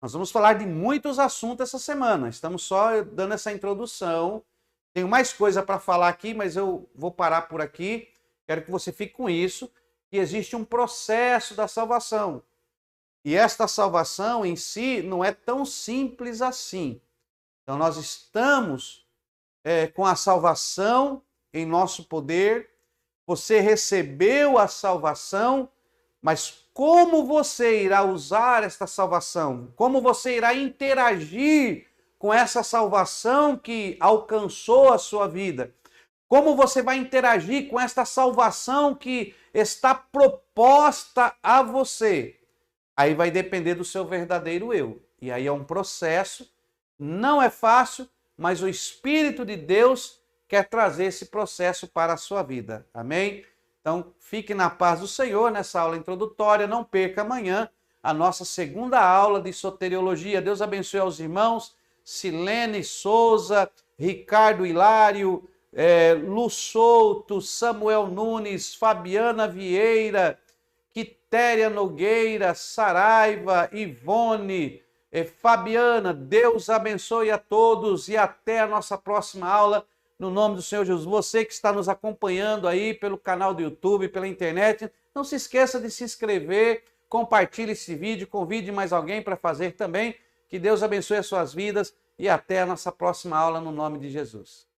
Nós vamos falar de muitos assuntos essa semana. Estamos só dando essa introdução. Tenho mais coisa para falar aqui, mas eu vou parar por aqui. Quero que você fique com isso, que existe um processo da salvação. E esta salvação em si não é tão simples assim. Então nós estamos com a salvação em nosso poder. Você recebeu a salvação, mas como você irá usar esta salvação? Como você irá interagir com essa salvação que alcançou a sua vida? Como você vai interagir com esta salvação que está proposta a você? Aí vai depender do seu verdadeiro eu. E aí é um processo, não é fácil, mas o Espírito de Deus quer trazer esse processo para a sua vida. Amém? Então, fique na paz do Senhor nessa aula introdutória. Não perca amanhã a nossa segunda aula de soteriologia. Deus abençoe aos irmãos Silene Souza, Ricardo Hilário, Lu Souto, Samuel Nunes, Fabiana Vieira, Quitéria Nogueira, Saraiva, Ivone, Fabiana. Deus abençoe a todos e até a nossa próxima aula. No nome do Senhor Jesus. Você que está nos acompanhando aí pelo canal do YouTube, pela internet, não se esqueça de se inscrever, compartilhe esse vídeo, convide mais alguém para fazer também. Que Deus abençoe as suas vidas e até a nossa próxima aula no nome de Jesus.